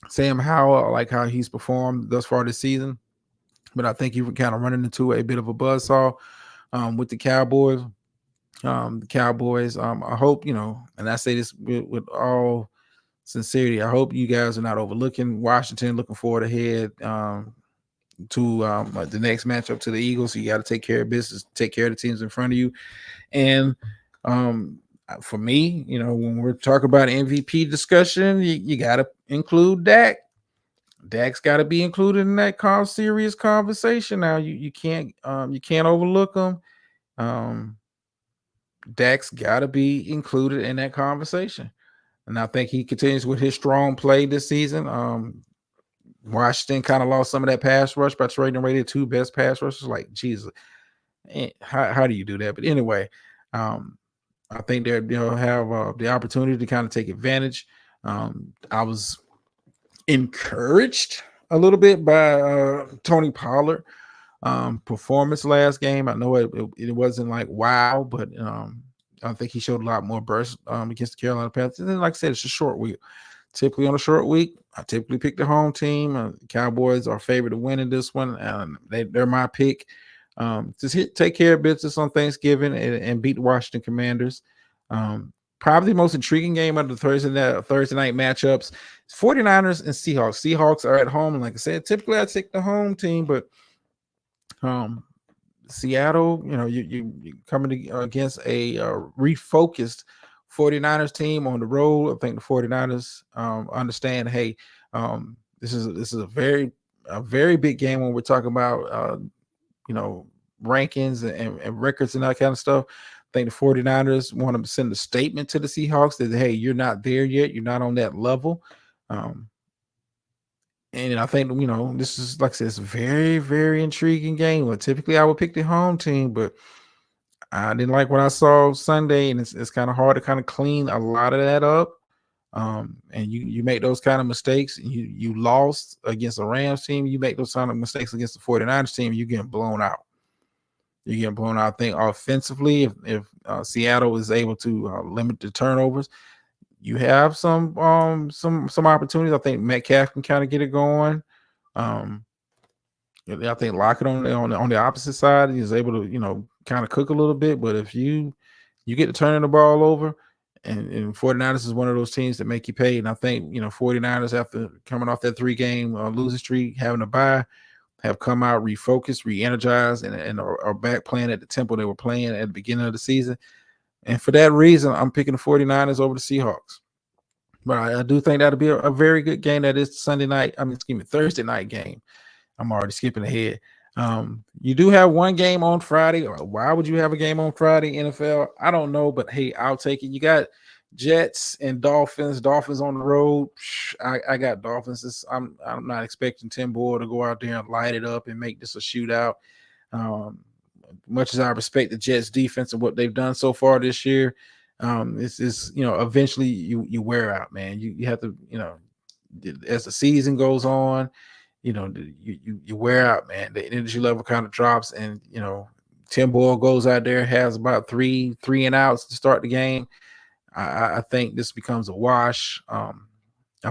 S1: Sam Howell. I like how he's performed thus far this season. But I think you kind of running into a bit of a buzzsaw with the Cowboys. I hope, and I say this with all sincerity, I hope you guys are not overlooking Washington, looking forward ahead to the next matchup to the Eagles. So you got to take care of business, take care of the teams in front of you. And for me, when we're talking about MVP discussion, you got to include Dak. Dak's got to be included in that serious conversation. Now you can't overlook him. Um, Dak's got to be included in that conversation, and I think he continues with his strong play this season. Washington kind of lost some of that pass rush by trading away their two best pass rushers. Like Jesus, how do you do that? But anyway, um, I think they'll have the opportunity to kind of take advantage. I was encouraged a little bit by Tony Pollard performance last game. I know it wasn't like wow, but I think he showed a lot more burst against the Carolina Panthers. And then, like I said, it's a short week. Typically on a short week, I typically pick the home team. Cowboys are favored to win in this one. They're my pick. Just take care of business on Thanksgiving and beat the Washington Commanders. Probably the most intriguing game of the Thursday night matchups. 49ers and Seahawks. Seahawks are at home. And like I said, typically I take the home team, but Seattle, you coming against a refocused 49ers team on the road. I think the 49ers understand, hey, this is a very big game when we're talking about rankings and records and that kind of stuff. I think the 49ers want to send a statement to the Seahawks that, hey, you're not there yet. You're not on that level. And I think, this is, like I said, it's a very, very intriguing game. Well, typically I would pick the home team, but I didn't like what I saw Sunday, and it's kind of hard to kind of clean a lot of that up. And you make those kind of mistakes, and you lost against the Rams team. You make those kind of mistakes against the 49ers team, you're getting blown out. You're getting blown out. I think offensively, if Seattle is able to limit the turnovers, you have some opportunities. I think Metcalf can kind of get it going. I think Lockett on the opposite side, he's able to kind of cook a little bit. But if you get to turning the ball over, and 49ers is one of those teams that make you pay. And I think 49ers, after coming off that 3-game losing streak, having a bye, have come out refocused, re-energized, and are back playing at the tempo they were playing at the beginning of the season. And for that reason, I'm picking the 49ers over the Seahawks. But I do think that'll be a very good game. That is Thursday night game. I'm already skipping ahead. You do have one game on Friday. Why would you have a game on Friday, NFL? I don't know, but hey, I'll take it. You got Jets and Dolphins. Dolphins on the road. I got Dolphins. I'm not expecting Tim Boyle to go out there and light it up and make this a shootout. Much as I respect the Jets defense and what they've done so far this year, it's eventually you wear out, man. You have to, as the season goes on, you wear out, man. The energy level kind of drops, and Tim Boyle goes out there, has about three and outs to start the game. I think this becomes a wash. I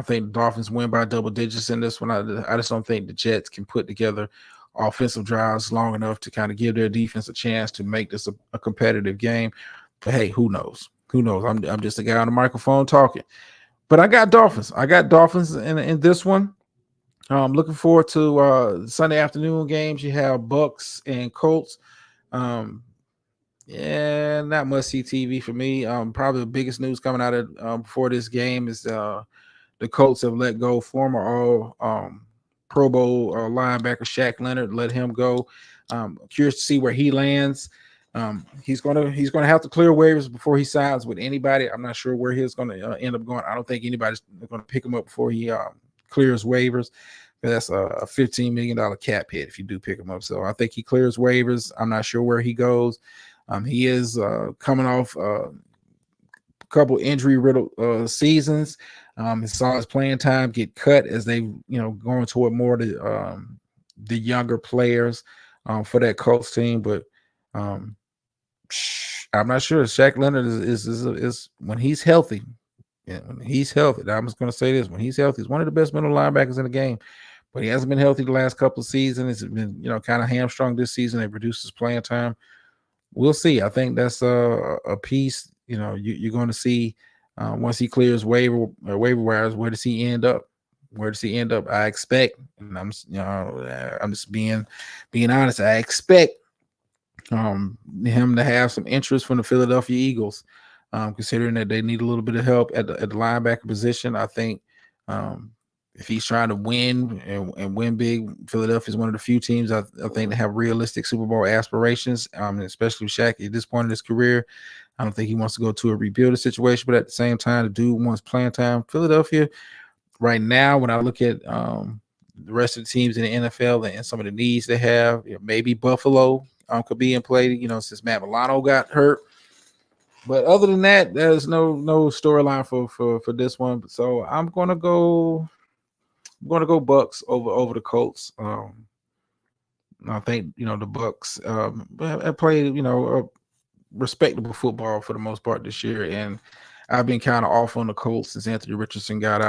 S1: think the Dolphins win by double digits in this one. I just don't think the Jets can put together offensive drives long enough to kind of give their defense a chance to make this a competitive game. But hey, who knows? Who knows? I'm just a guy on the microphone talking. But I got Dolphins. In this one. I'm looking forward to Sunday afternoon games. You have Bucks and Colts. Yeah, not much see TV for me. Probably the biggest news coming out of before this game is the Colts have let go former All Pro Bowl linebacker Shaq Leonard. Let him go. Curious to see where he lands. He's gonna have to clear waivers before he signs with anybody. I'm not sure where he's gonna end up going. I don't think anybody's gonna pick him up before he clears waivers. That's a $15 million cap hit if you do pick him up. So I think he clears waivers. I'm not sure where he goes. He is coming off a couple injury-riddled seasons. He saw his playing time get cut as they, going toward more the younger players for that Colts team. But I'm not sure. Shaq Leonard is when he's healthy. Yeah, when he's healthy. I'm just going to say this: when he's healthy, he's one of the best middle linebackers in the game. But he hasn't been healthy the last couple of seasons. It's been, kind of hamstrung this season. They've reduced his playing time. We'll see. I think that's a piece. You're going to see once he clears waiver wires. Where does he end up? Where does he end up? I expect, and I'm just being honest. I expect him to have some interest from the Philadelphia Eagles, considering that they need a little bit of help at the linebacker position. I think if he's trying to win and win big, Philadelphia is one of the few teams I think that have realistic Super Bowl aspirations, especially with Shaq at this point in his career. I don't think he wants to go to a rebuilding situation, but at the same time, the dude wants playing time. Philadelphia, right now, when I look at the rest of the teams in the NFL and some of the needs they have, maybe Buffalo could be in play, since Matt Milano got hurt. But other than that, there's no storyline for this one. So I'm gonna go Bucks over the Colts. I think the Bucks have played a respectable football for the most part this year, and I've been kind of off on the Colts since Anthony Richardson got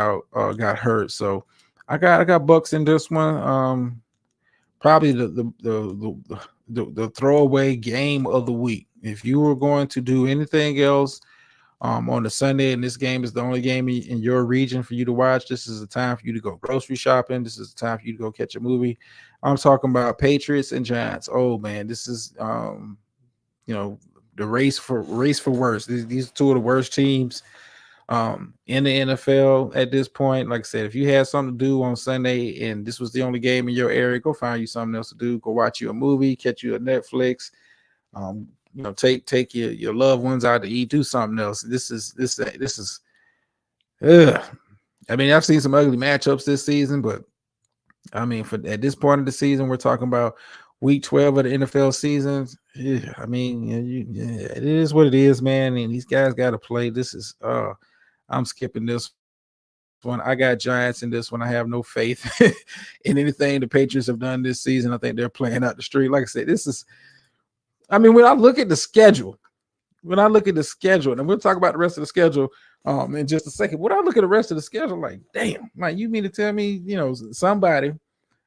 S1: hurt. So I got Bucks in this one. Probably the throwaway game of the week. If you were going to do anything else on the Sunday, and this game is the only game in your region for you to watch, this is a time for you to go grocery shopping. This is the time for you to go catch a movie. I'm talking about Patriots and Giants. Oh man, this is the race for worst. These are two of the worst teams in the NFL at this point. Like I said, if you had something to do on Sunday and this was the only game in your area, go find you something else to do. Go watch you a movie, catch you a Netflix. Take your loved ones out to eat, do something else. This is ugh. I mean, I've seen some ugly matchups this season, but I mean, at this point of the season, we're talking about week 12 of the NFL season. Yeah, I mean, it is what it is, man. And these guys got to play. This is I'm skipping this one. I got Giants in this one. I have no faith in anything the Patriots have done this season. I think they're playing out the street. Like I said, when I look at the schedule, and we'll talk about the rest of the schedule in just a second. When I look at the rest of the schedule, like, damn, like you mean to tell me, somebody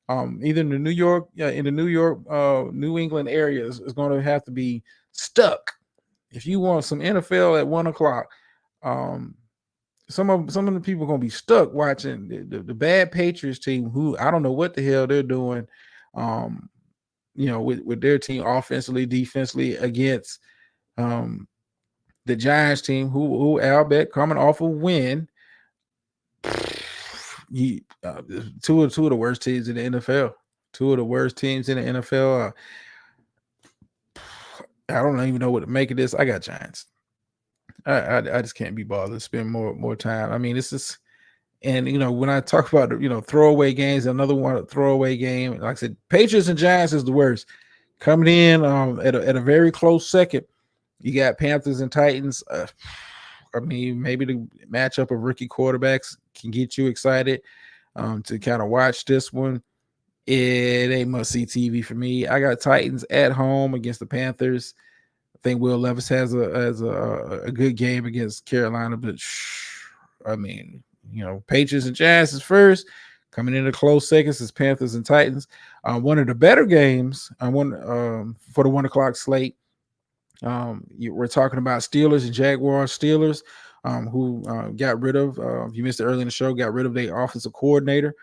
S1: either in the New York, New England area is going to have to be stuck if you want some NFL at 1:00. Some of the people are going to be stuck watching the bad Patriots team, who I don't know what the hell they're doing, with their team offensively, defensively against the Giants team, who Albert coming off a win. Two of the worst teams in the NFL. Two of the worst teams in the NFL. I don't even know what to make of this. I got Giants. I just can't be bothered to spend more time. I mean, this is, and when I talk about throwaway games, another one throwaway game. Like I said, Patriots and Giants is the worst. Coming in at a very close second, you got Panthers and Titans. I mean, maybe the matchup of rookie quarterbacks can get you excited to kind of watch this one. It ain't must-see TV for me. I got Titans at home against the Panthers. I think Will Levis has a good game against Carolina, but I mean, Patriots and Giants is first. Coming in a close seconds is Panthers and Titans. One of the better games for the 1:00 slate. We're talking about Steelers and Jaguars. Steelers, who got rid of, if you missed it early in the show, got rid of their offensive coordinator.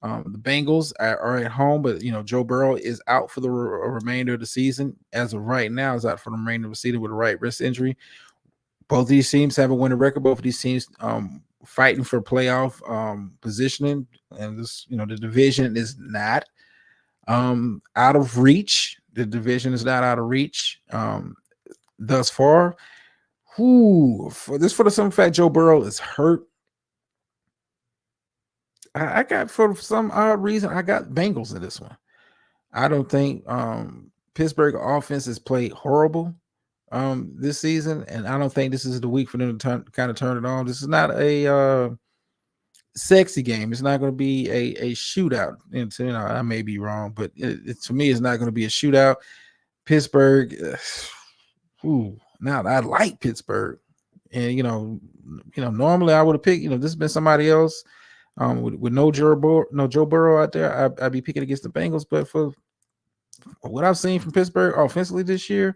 S1: The Bengals are at home, but Joe Burrow is out for the remainder of the season. As of right now, is out for the remainder of the season with a right wrist injury. Both these teams have a winning record. Both of these teams fighting for playoff positioning, and this the division is not out of reach. The division is not out of reach thus far. For the simple fact Joe Burrow is hurt. I got, for some odd reason, I got Bengals in this one. I don't think Pittsburgh offense has played horrible this season, and I don't think this is the week for them to kind of turn it on. This is not a sexy game. It's not going to be a shootout. And I may be wrong, but to me, it's not going to be a shootout. Pittsburgh. Now I like Pittsburgh, and normally I would have picked. This has been somebody else. With no Joe Burrow out there, I'd be picking against the Bengals. But for what I've seen from Pittsburgh offensively this year,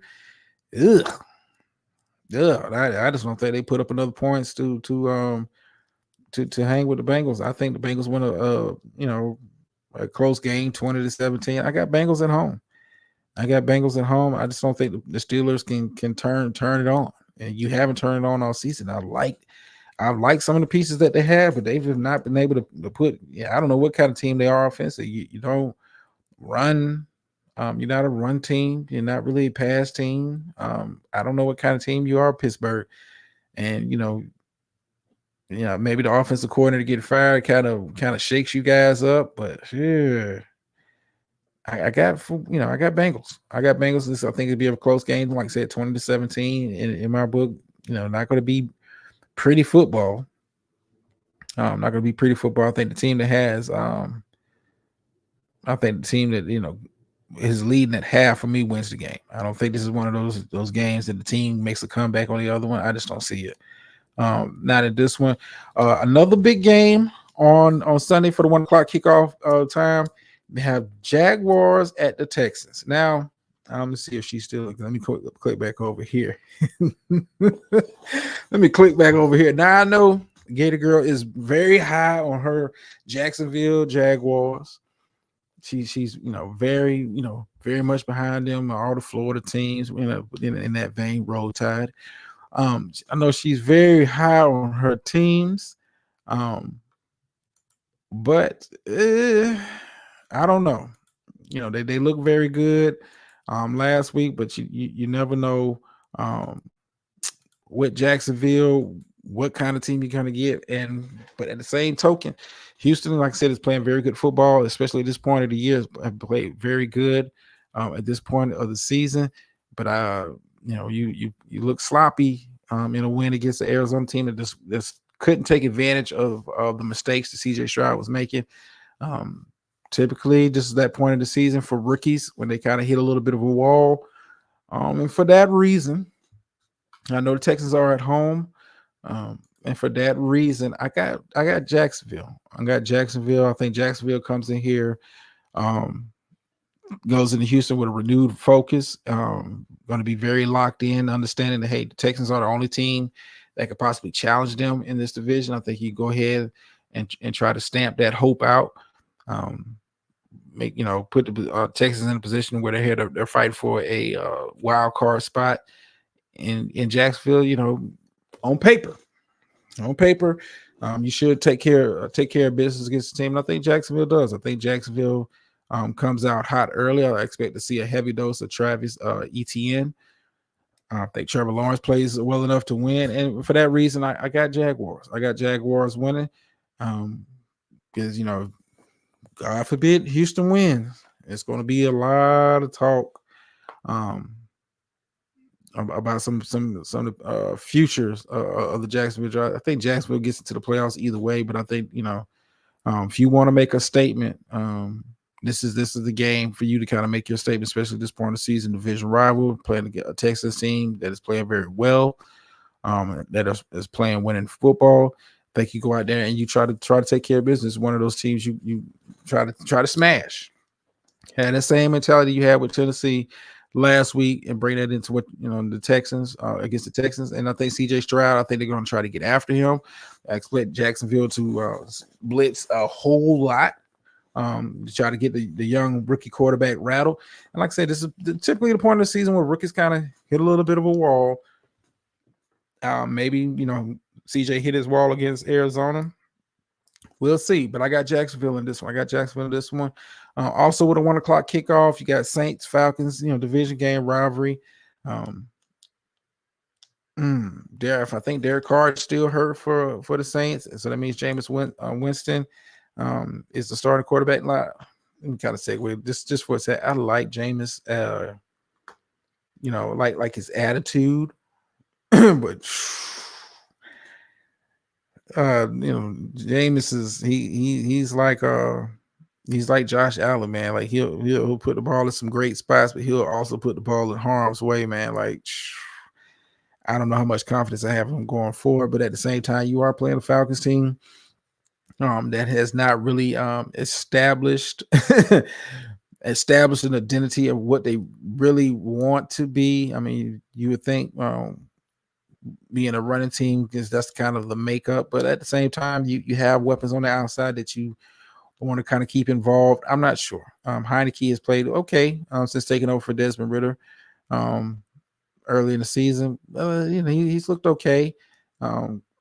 S1: I just don't think they put up enough points to hang with the Bengals. I think the Bengals win a close game, 20-17. I got Bengals at home. I just don't think the Steelers can turn it on, and you haven't turned it on all season. I I like some of the pieces that they have, but they've just not been able to put. Yeah, I don't know what kind of team they are offensively. You don't run. You're not a run team. You're not really a pass team. I don't know what kind of team you are, Pittsburgh. And maybe the offensive coordinator get fired, kind of shakes you guys up. But yeah, I got Bengals. I got Bengals. This I think it'd be a close game, like I said, 20-17 in my book. Not going to be pretty football. Not going to be pretty football. I think the team that has, I think the team that is leading at half for me wins the game. I don't think this is one of those games that the team makes a comeback on the other one. I just don't see it. Not in this one. Another big game on Sunday for the 1 o'clock kickoff time. We have Jaguars at the Texans. Now, let me see if she's still. Let me click back over here. Let me click back over here. Now I know Gator Girl is very high on her Jacksonville Jaguars. She's very much behind them. All the Florida teams in that vein. Roll Tide. I know she's very high on her teams, but I don't know. They look very good last week, but you never know with Jacksonville what kind of team you're gonna get. But at the same token, Houston, like I said, is playing very good football, especially at this point of the year. Have played very good at this point of the season. But you look sloppy in a win against the Arizona team that just couldn't take advantage of the mistakes that CJ Stroud was making. Typically, this is that point of the season for rookies when they kind of hit a little bit of a wall. And for that reason, I know the Texans are at home. And for that reason, I got Jacksonville. I got Jacksonville. I think Jacksonville comes in here, goes into Houston with a renewed focus. Going to be very locked in, understanding that the Texans are the only team that could possibly challenge them in this division. I think you go ahead and try to stamp that hope out. Put the Texans in a position where they're fighting for a wild card spot in Jacksonville. On paper, you should take care of business against the team. And I think Jacksonville does. I think Jacksonville comes out hot early. I expect to see a heavy dose of Travis Etienne. I think Trevor Lawrence plays well enough to win, and for that reason, I got Jaguars. I got Jaguars winning, because God forbid Houston wins. It's going to be a lot of talk about some futures of the Jacksonville Jaguars. I think Jacksonville gets into the playoffs either way, but I think if you want to make a statement, this is the game for you to kind of make your statement, especially at this point of the season. Division rival playing a Texas team that is playing very well, that is playing winning football. I think you go out there and you try to take care of business. One of those teams you try to smash. Had the same mentality you had with Tennessee last week and bring that into what the Texans against the Texans. And I think CJ Stroud, I think they're going to try to get after him. I expect Jacksonville to blitz a whole lot to try to get the young rookie quarterback rattled. And like I said, this is typically the point of the season where rookies kind of hit a little bit of a wall. Maybe CJ hit his wall against Arizona. We'll see, but I got Jacksonville in this one. Also with a 1 o'clock kickoff, you got Saints, Falcons, division game rivalry. I think Derek Carr still hurt for the Saints, so that means Jameis Winston is the starting quarterback. Let me kind of segue just for a second. I like Jameis, like his attitude, but Jameis is he's like Josh Allen, man. Like he'll put the ball in some great spots, but he'll also put the ball in harm's way, man. Like I don't know how much confidence I have in him going forward, but at the same time, you are playing a Falcons team that has not really established an identity of what they really want to be. I mean, you would think being a running team, because that's kind of the makeup, but at the same time, you have weapons on the outside that you want to kind of keep involved. I'm not sure. Heineke has played okay since taking over for Desmond Ridder early in the season. He's looked okay.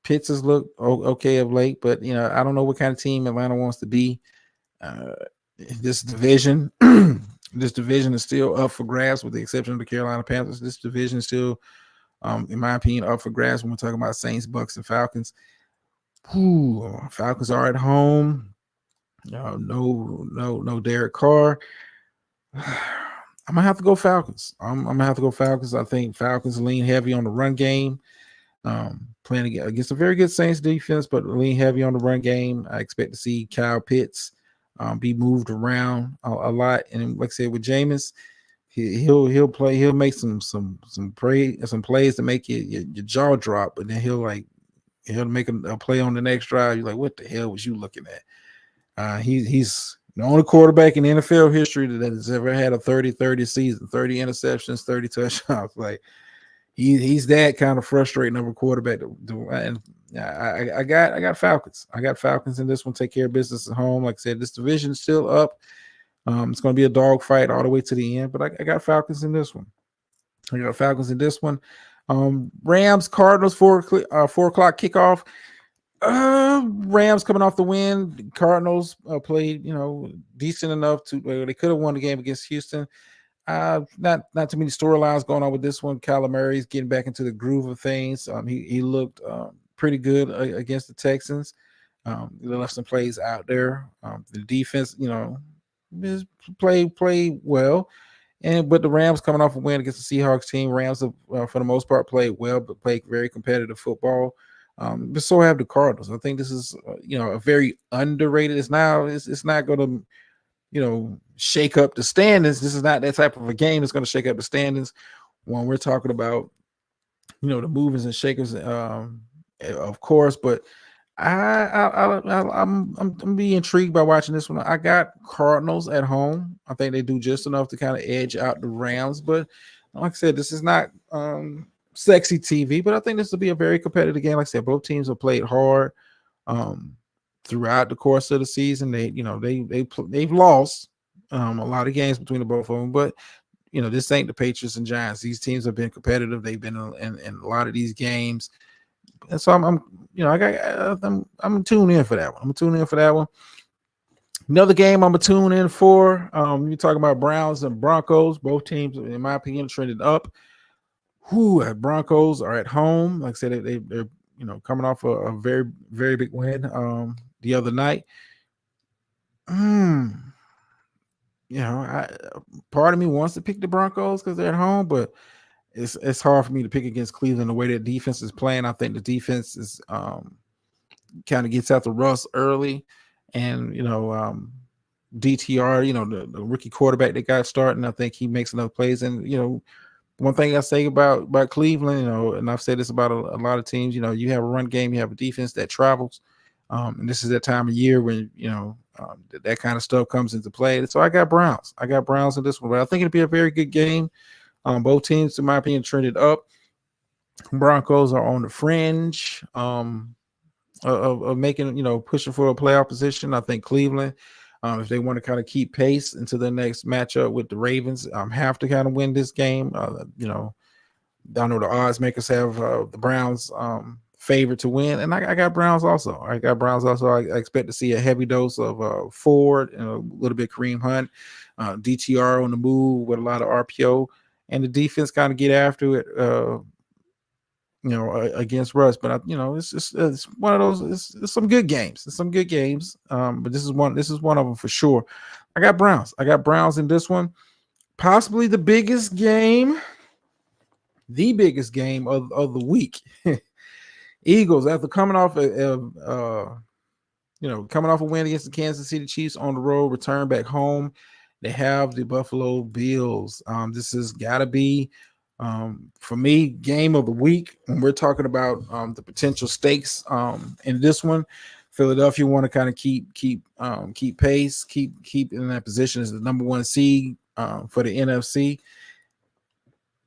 S1: Pitts has looked okay of late, but I don't know what kind of team Atlanta wants to be. Uh, this division, this division is still up for grabs, with the exception of the Carolina Panthers. This division is still, in my opinion, up for grabs when we're talking about Saints, Bucks, and Falcons. Falcons are at home. No Derek Carr. I'm gonna have to go Falcons. I'm gonna have to go Falcons. I think Falcons lean heavy on the run game. Playing against a very good Saints defense, but lean heavy on the run game. I expect to see Kyle Pitts be moved around a lot, and like I said, with Jameis, he'll play. He'll make some plays to make your jaw drop, but then he'll make a play on the next drive. You're like, what the hell was you looking at? He's the only quarterback in NFL history that has ever had a 30-30 season, 30 interceptions, 30 touchdowns. Like, he's that kind of frustrating of a quarterback. And I got Falcons. I got Falcons in this one. Take care of business at home. Like I said, this division is still up. It's going to be a dog fight all the way to the end, but I got Falcons in this one. I got Falcons in this one. Rams, Cardinals, 4 o'clock kickoff. Rams coming off the win. Cardinals played, decent enough to they could have won the game against Houston. Not too many storylines going on with this one. Kyler Murray's getting back into the groove of things. He looked pretty good against the Texans. They left some plays out there. The defense, played well. But the Rams coming off a win against the Seahawks team. Rams have, for the most part, played well, but played very competitive football. But so have the Cardinals. I think this is, a very underrated. It's not going to, shake up the standings. This is not that type of a game that's going to shake up the standings. When we're talking about, the movers and shakers, of course. But I'm be intrigued by watching this one. I got Cardinals at home. I think they do just enough to kind of edge out the Rams. But like I said, this is not sexy TV, but I think this will be a very competitive game. Like I said, both teams have played hard throughout the course of the season. They've lost a lot of games between the both of them, but this ain't the Patriots and Giants. These teams have been competitive. They've been in a lot of these games, and so I'm tuned in for that one. I'm tuned in for that one. Another game I'm gonna tune in for. You're talking about Browns and Broncos. Both teams, in my opinion, trended up. Broncos are at home. Like I said, they're coming off a very, very big win the other night. Part of me wants to pick the Broncos because they're at home, but it's hard for me to pick against Cleveland the way that defense is playing. I think the defense is kind of gets out the rust early, and DTR, the rookie quarterback that got starting, I think he makes enough plays. And one thing I say about Cleveland, and I've said this about a lot of teams, you have a run game, you have a defense that travels, and this is that time of year when that kind of stuff comes into play. So I got Browns. I got Browns in this one, but I think it'll be a very good game. Both teams, in my opinion, trended up. Broncos are on the fringe of making, pushing for a playoff position. I think Cleveland, if they want to kind of keep pace into the next matchup with the Ravens, have to kind of win this game. I know the odds makers have the Browns favored to win, and I got Browns also. I expect to see a heavy dose of Ford and a little bit Kareem Hunt, DTR on the move with a lot of RPO, and the defense kind of get after it. Against Russ, but it's one of those. It's some good games. It's some good games. But this is one of them for sure. I got Browns. In this one. Possibly the biggest game of the week. Eagles, after coming off coming off a win against the Kansas City Chiefs on the road, return back home. They have the Buffalo Bills. This has got to be, for me, game of the week. When we're talking about the potential stakes in this one, Philadelphia want to kind of keep pace, keep in that position as the number 1 seed for the NFC.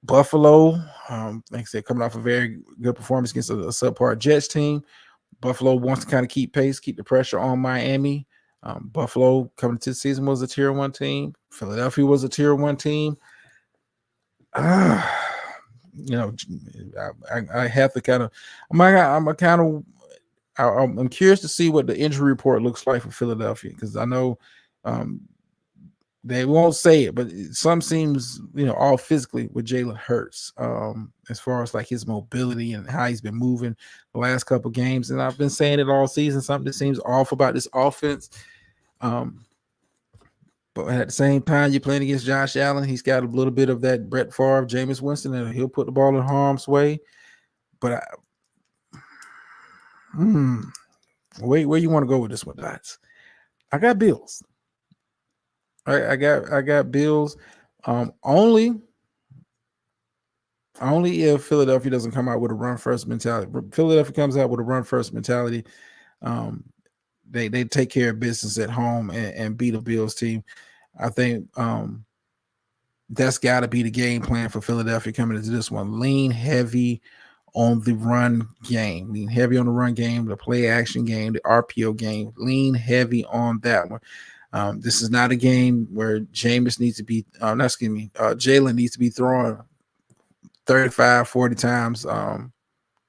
S1: Buffalo, like I said, coming off a very good performance against a subpar Jets team. Buffalo wants to kind of keep pace, keep the pressure on Miami. Buffalo coming to the season was a tier 1 team. Philadelphia was a tier 1 team. you know, I have to kind of, I'm kind of, I'm curious to see what the injury report looks like for Philadelphia, because I know um, they won't say it, but some seems, all physically with Jalen Hurts, as far as like his mobility and how he's been moving the last couple games. And I've been saying it all season. Something that seems off about this offense. Um, but at the same time, you're playing against Josh Allen. He's got a little bit of that Brett Favre, Jameis Winston, and he'll put the ball in harm's way. But where you want to go with this one, Dots? I got Bills. I got Bills. Only if Philadelphia doesn't come out with a run first mentality. Philadelphia comes out with a run first mentality. Um, they take care of business at home and beat a Bills team. I think that's got to be the game plan for Philadelphia coming into this one. Lean heavy on the run game. Lean heavy on the run game, the play action game, the RPO game. Lean heavy on that one. This is not a game where Jameis needs to be, Jalen needs to be throwing 35, 40 times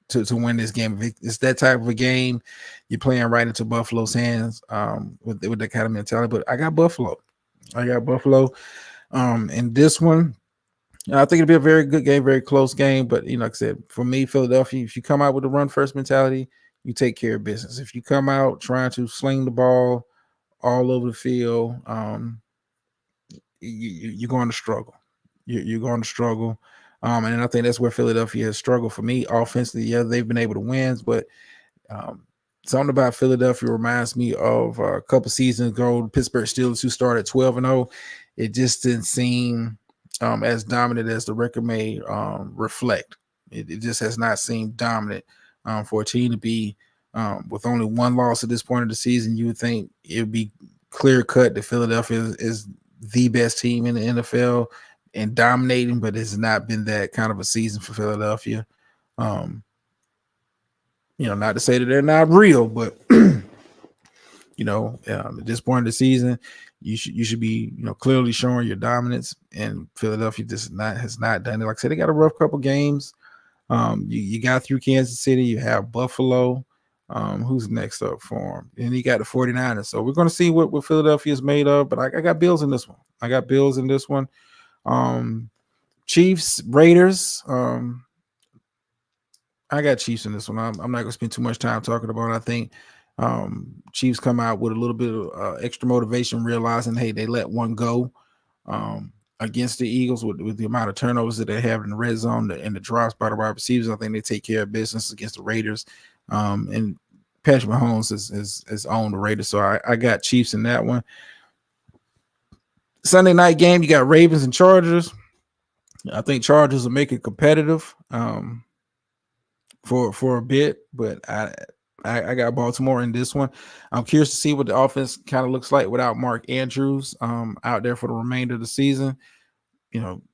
S1: to win this game. It's that type of a game. You're playing right into Buffalo's hands with that kind of mentality. But I got Buffalo. In this one, I think it'll be a very good game, very close game. But, like I said, for me, Philadelphia, if you come out with the run first mentality, you take care of business. If you come out trying to sling the ball all over the field, you're going to struggle. You're going to struggle. And I think that's where Philadelphia has struggled for me offensively. Yeah, they've been able to win, but something about Philadelphia reminds me of a couple seasons ago, the Pittsburgh Steelers, who started 12-0. It just didn't seem as dominant as the record may reflect. It just has not seemed dominant for a team to be with only one loss at this point of the season. You would think it would be clear cut that Philadelphia is the best team in the NFL and dominating, but it's not been that kind of a season for Philadelphia. Not to say that they're not real, but at this point of the season, you should be clearly showing your dominance. And Philadelphia just has not done it. Like I said, they got a rough couple games. You got through Kansas City. You have Buffalo. Who's next up for them? And you got the 49ers. So we're going to see what Philadelphia is made of. But I got Bills in this one. Chiefs, Raiders. I got Chiefs in this one. I'm not going to spend too much time talking about it. I think Chiefs come out with a little bit of extra motivation, realizing, hey, they let one go against the Eagles with the amount of turnovers that they have in the red zone and the drops by the wide receivers. I think they take care of business against the Raiders. And Patrick Mahomes has owned the Raiders. So I got Chiefs in that one. Sunday night game, you got Ravens and Chargers. I think Chargers will make it competitive for a bit, but I got Baltimore in this one. I'm curious to see what the offense kind of looks like without Mark Andrews out there for the remainder of the season.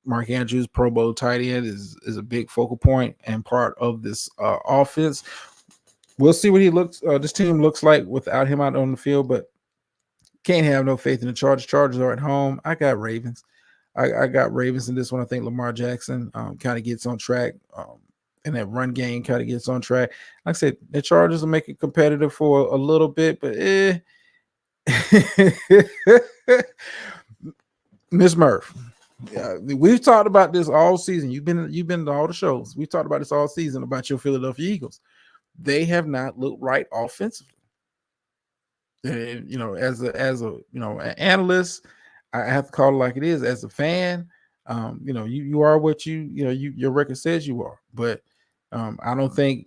S1: Mark Andrews, Pro Bowl tight end, is a big focal point and part of this offense. We'll see what this team looks like without him out on the field, but can't have no faith in the Chargers. Chargers are at home. I got Ravens. I got Ravens in this one. I think Lamar Jackson kind of gets on track, and that run game kind of gets on track. Like I said, the Chargers will make it competitive for a little bit, but Miss Murph. Yeah, we've talked about this all season. You've been to all the shows. We've talked about this all season about your Philadelphia Eagles. They have not looked right offensively. And as a an analyst, I have to call it like it is. As a fan, you are what your record says you are. But I don't think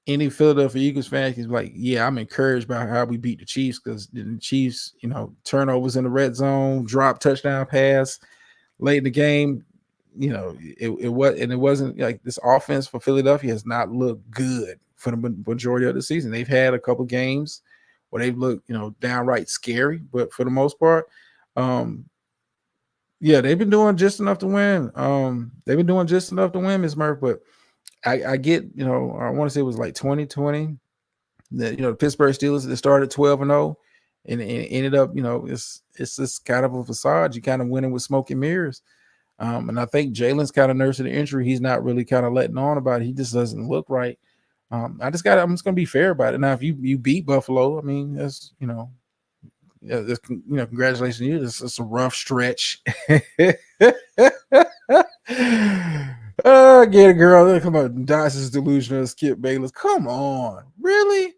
S1: any Philadelphia Eagles fan is like, yeah, I'm encouraged by how we beat the Chiefs, because the Chiefs, turnovers in the red zone, drop touchdown pass late in the game. It wasn't like this offense for Philadelphia has not looked good for the majority of the season. They've had a couple games where they've looked, downright scary, but for the most part, they've been doing just enough to win. Ms. Murph, but I get, I want to say it was like 2020 that, the Pittsburgh Steelers that started 12-0 and it ended up, it's just kind of a facade. You kind of went in with smoke and mirrors. And I think Jalen's kind of nursing the injury. He's not really kind of letting on about it. He just doesn't look right. I'm just gonna be fair about it. Now, if you beat Buffalo, I mean, that's yeah, congratulations to you. It's a rough stretch. Oh, get it, girl. Come on, Dodgers delusional Skip Bayless. Come on, really,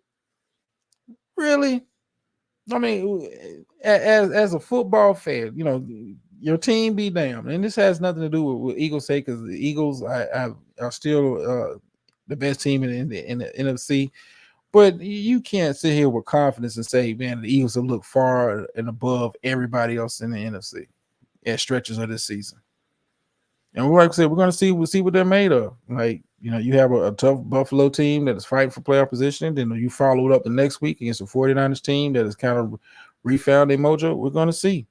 S1: really. I mean, as a football fan, your team be damned, and this has nothing to do with Eagles say, because the Eagles are still the best team in the NFC. But you can't sit here with confidence and say, man, the Eagles will look far and above everybody else in the NFC at stretches of this season. And like I said, we'll see what they're made of. Like, you have a tough Buffalo team that is fighting for playoff position. Then you followed up the next week against a 49ers team that has kind of refound their mojo. We're going to see.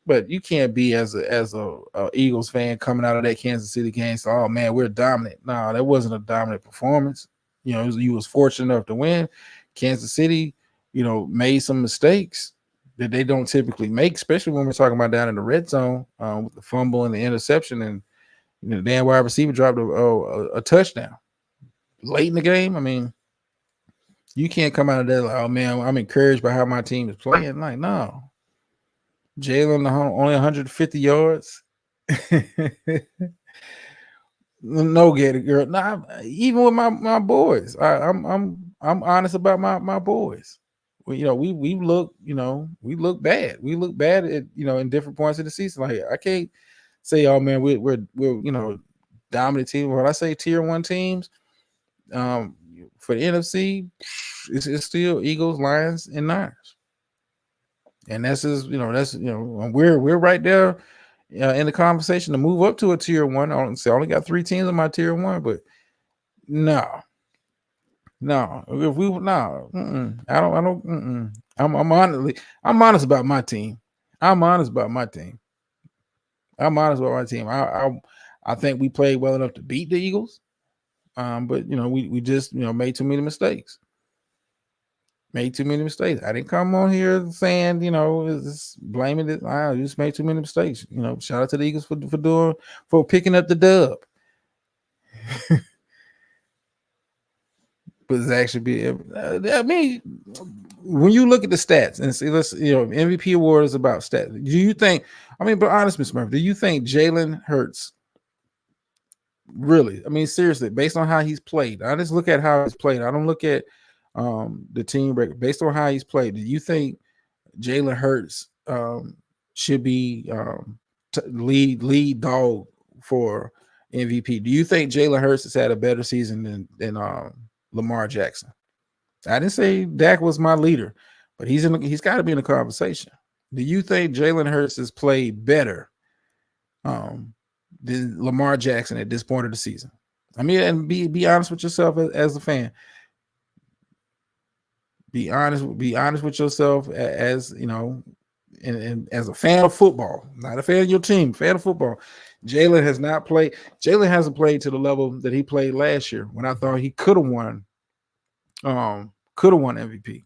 S1: But you can't be as a Eagles fan coming out of that Kansas City game. So, oh man, we're dominant. No, that wasn't a dominant performance. You was fortunate enough to win. Kansas City, made some mistakes that they don't typically make, especially when we're talking about down in the red zone with the fumble and the interception, and the damn wide receiver dropped a touchdown late in the game. I mean, you can't come out of there like, oh man, I'm encouraged by how my team is playing. Like, no. Jalen only 150 yards. No, get it, girl. Nah, even with my boys, I'm honest about my boys. Well, we look bad. We look bad at in different points of the season. Like, I can't say, oh man, we're dominant team. When I say tier 1 teams, for the NFC, it's still Eagles, Lions, and Niners. And we're right there in the conversation to move up to a tier 1. I only got 3 teams in my tier 1, but no. If we I don't. I'm honest about my team. I think we played well enough to beat the Eagles. But we just made too many mistakes. I didn't come on here saying, blaming it. I just made too many mistakes. Shout out to the Eagles for picking up the dub. But it's actually I mean, when you look at the stats and see, MVP award is about stats. Do you think? I mean, but honest, Mr. Murphy, do you think Jalen Hurts really? I mean, seriously, based on how he's played, I just look at how he's played. I don't look at the team record. Based on how he's played, do you think Jalen Hurts should be lead dog for MVP? Do you think Jalen Hurts has had a better season than Lamar Jackson? I didn't say Dak was my leader, but he's got to be in the conversation. Do you think Jalen Hurts has played better than Lamar Jackson at this point of the season? I mean, and be honest with yourself as a fan. Be honest with yourself as and as a fan of football, not a fan of your team, fan of football. Jalen hasn't played to the level that he played last year when I thought he could have won MVP.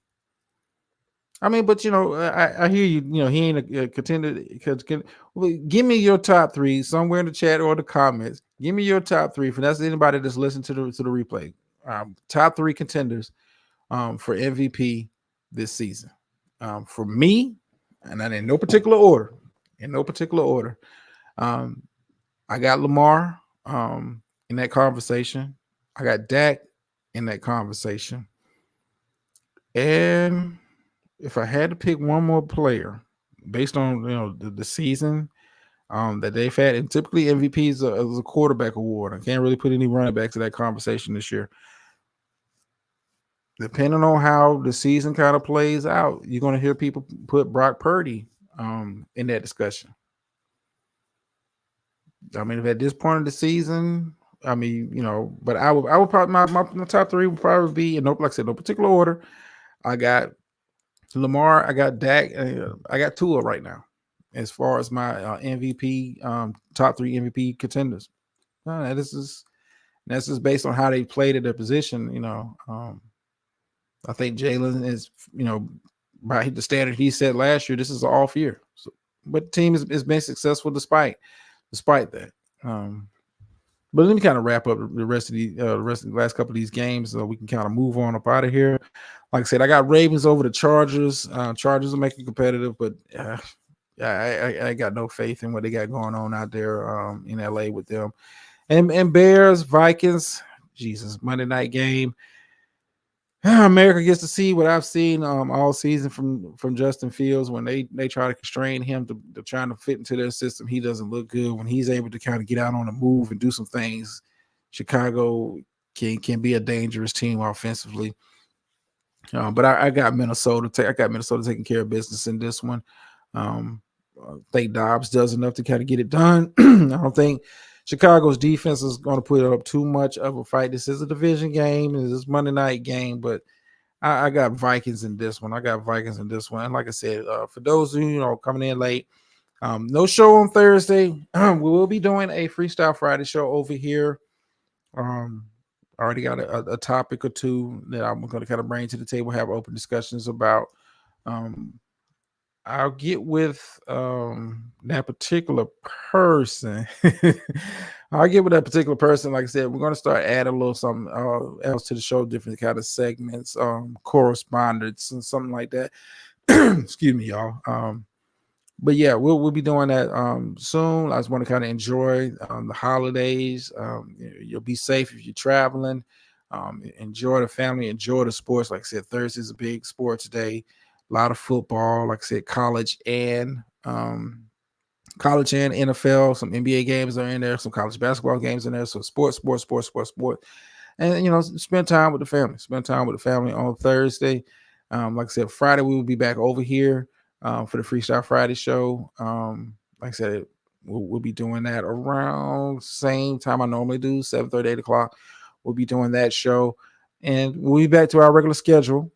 S1: I mean, but I hear you. He ain't a contender. Give me your top 3 somewhere in the chat or the comments. Give me your top 3 for that's anybody that's listening to the replay. Top 3 contenders for MVP this season. For me, and in no particular order. I got Lamar in that conversation. I got Dak in that conversation. And if I had to pick one more player based on the season that they've had, and typically MVP is a quarterback award. I can't really put any running backs to that conversation this year. Depending on how the season kind of plays out, you're going to hear people put Brock Purdy in that discussion. I mean, if at this point of the season, I mean, but I would probably my top 3 would probably be, like I said, no particular order. I got Lamar, I got Dak, I got Tua right now as far as my MVP top 3 MVP contenders. This is based on how they played at their position. I think Jalen is, by the standard he set last year, this is an off year. So, but the team has been successful despite despite that. But let me kind of wrap up the rest of the last couple of these games so we can kind of move on up out of here. Like I said, I got Ravens over the Chargers. Chargers are making competitive, but I got no faith in what they got going on out there in LA with them. And Bears, Vikings, Jesus, Monday night game. America gets to see what I've seen all season from Justin Fields. When they try to constrain him to trying to fit into their system, he doesn't look good. When he's able to kind of get out on the move and do some things, Chicago can be a dangerous team offensively. But I got Minnesota. I got Minnesota taking care of business in this one. I think Dobbs does enough to kind of get it done. I don't think Chicago's defense is going to put up too much of a fight. This is a division game. This is Monday night game, but I got Vikings in this one. And like I said, for those of you coming in late, no show on Thursday. We will be doing a Freestyle Friday show over here. I already got a topic or two that I'm going to kind of bring to the table, have open discussions about. I'll get with that particular person. I'll get with that particular person. Like I said, we're going to start adding a little something else to the show, different kind of segments, correspondence, and something like that. Excuse me, y'all. But yeah, we'll be doing that soon. I just want to kind of enjoy the holidays. You'll be safe if you're traveling. Enjoy the family, enjoy the sports. Like I said, Thursday is a big sports day. A lot of football, like I said, college and NFL. Some NBA games are in there. Some college basketball games in there. So sports. And spend time with the family. Spend time with the family on Thursday. Like I said, Friday we will be back over here for the Freestyle Friday show. Like I said, we'll be doing that around same time I normally do, 7:30, 8 o'clock. We'll be doing that show, and we'll be back to our regular schedule.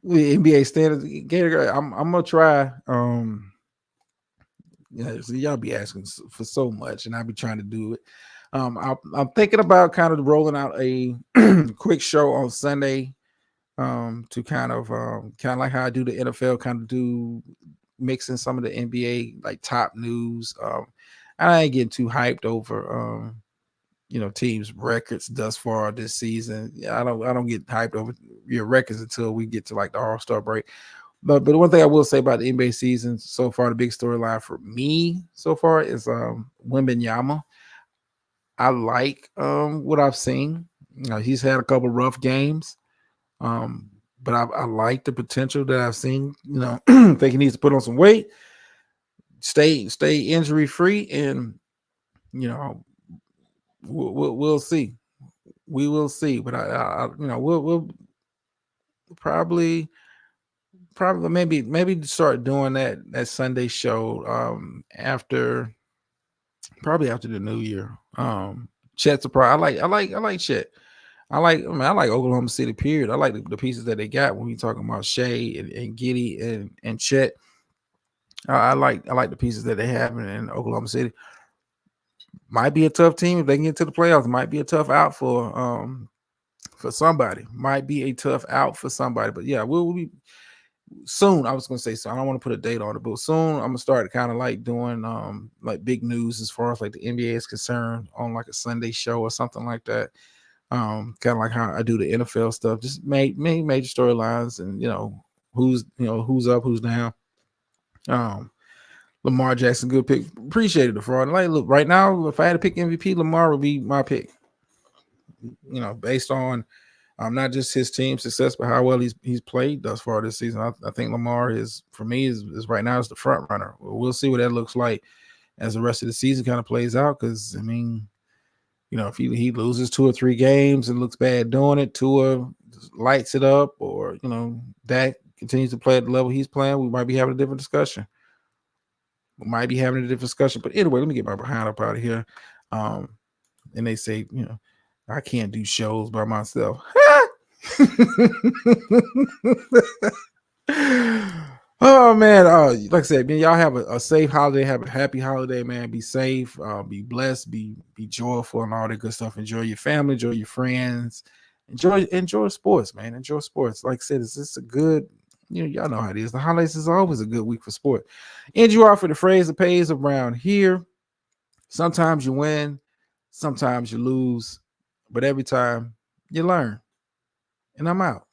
S1: NBA standards. Gator, I'm gonna try. So y'all be asking for so much, and I'll be trying to do it. I'm thinking about kind of rolling out a quick show on Sunday to kind of like how I do the NFL, kind of do mixing some of the NBA like top news. I ain't getting too hyped over teams' records thus far this season. I don't get hyped over your records until we get to like the All-Star break. But the one thing I will say about the NBA season so far, the big storyline for me so far is Wembanyama. I like what I've seen. He's had a couple rough games, but I like the potential that I've seen. Think he needs to put on some weight, stay injury free, and we'll see. We will see. But we'll probably maybe start doing that Sunday show after the new year. Chet's a pro. I like Chet. I like Oklahoma City, period. I like the pieces that they got when we talking about Shea and Giddy and Chet. I like the pieces that they have in Oklahoma City. Might be a tough team if they can get to the playoffs. Might be a tough out for somebody. Might be a tough out for somebody. But yeah, we'll be soon. I was gonna say so. I don't want to put a date on it, but soon I'm gonna start kind of like doing like big news as far as like the NBA is concerned on like a Sunday show or something like that. Kind of like how I do the NFL stuff, just make major storylines and who's up, who's down. Lamar Jackson, good pick. Appreciated the fraud. Like, look, right now, if I had to pick MVP, Lamar would be my pick. Based on not just his team success, but how well he's played thus far this season. I think Lamar is right now is the front runner. We'll see what that looks like as the rest of the season kind of plays out. Because I mean, if he loses 2 or 3 games and looks bad doing it, Tua lights it up, or Dak continues to play at the level he's playing, we might be having a different discussion. But anyway, let me get my behind up out of here. And they say, I can't do shows by myself. Oh man, like I said, man, y'all have a safe holiday, have a happy holiday, man. Be safe, be blessed, be joyful, and all that good stuff. Enjoy your family, enjoy your friends, enjoy sports, man. Enjoy sports. Like I said, it's just a good Y'all know how it is. The holidays is always a good week for sport. And you are for the phrase that pays around here. Sometimes you win, sometimes you lose, but every time you learn. And I'm out.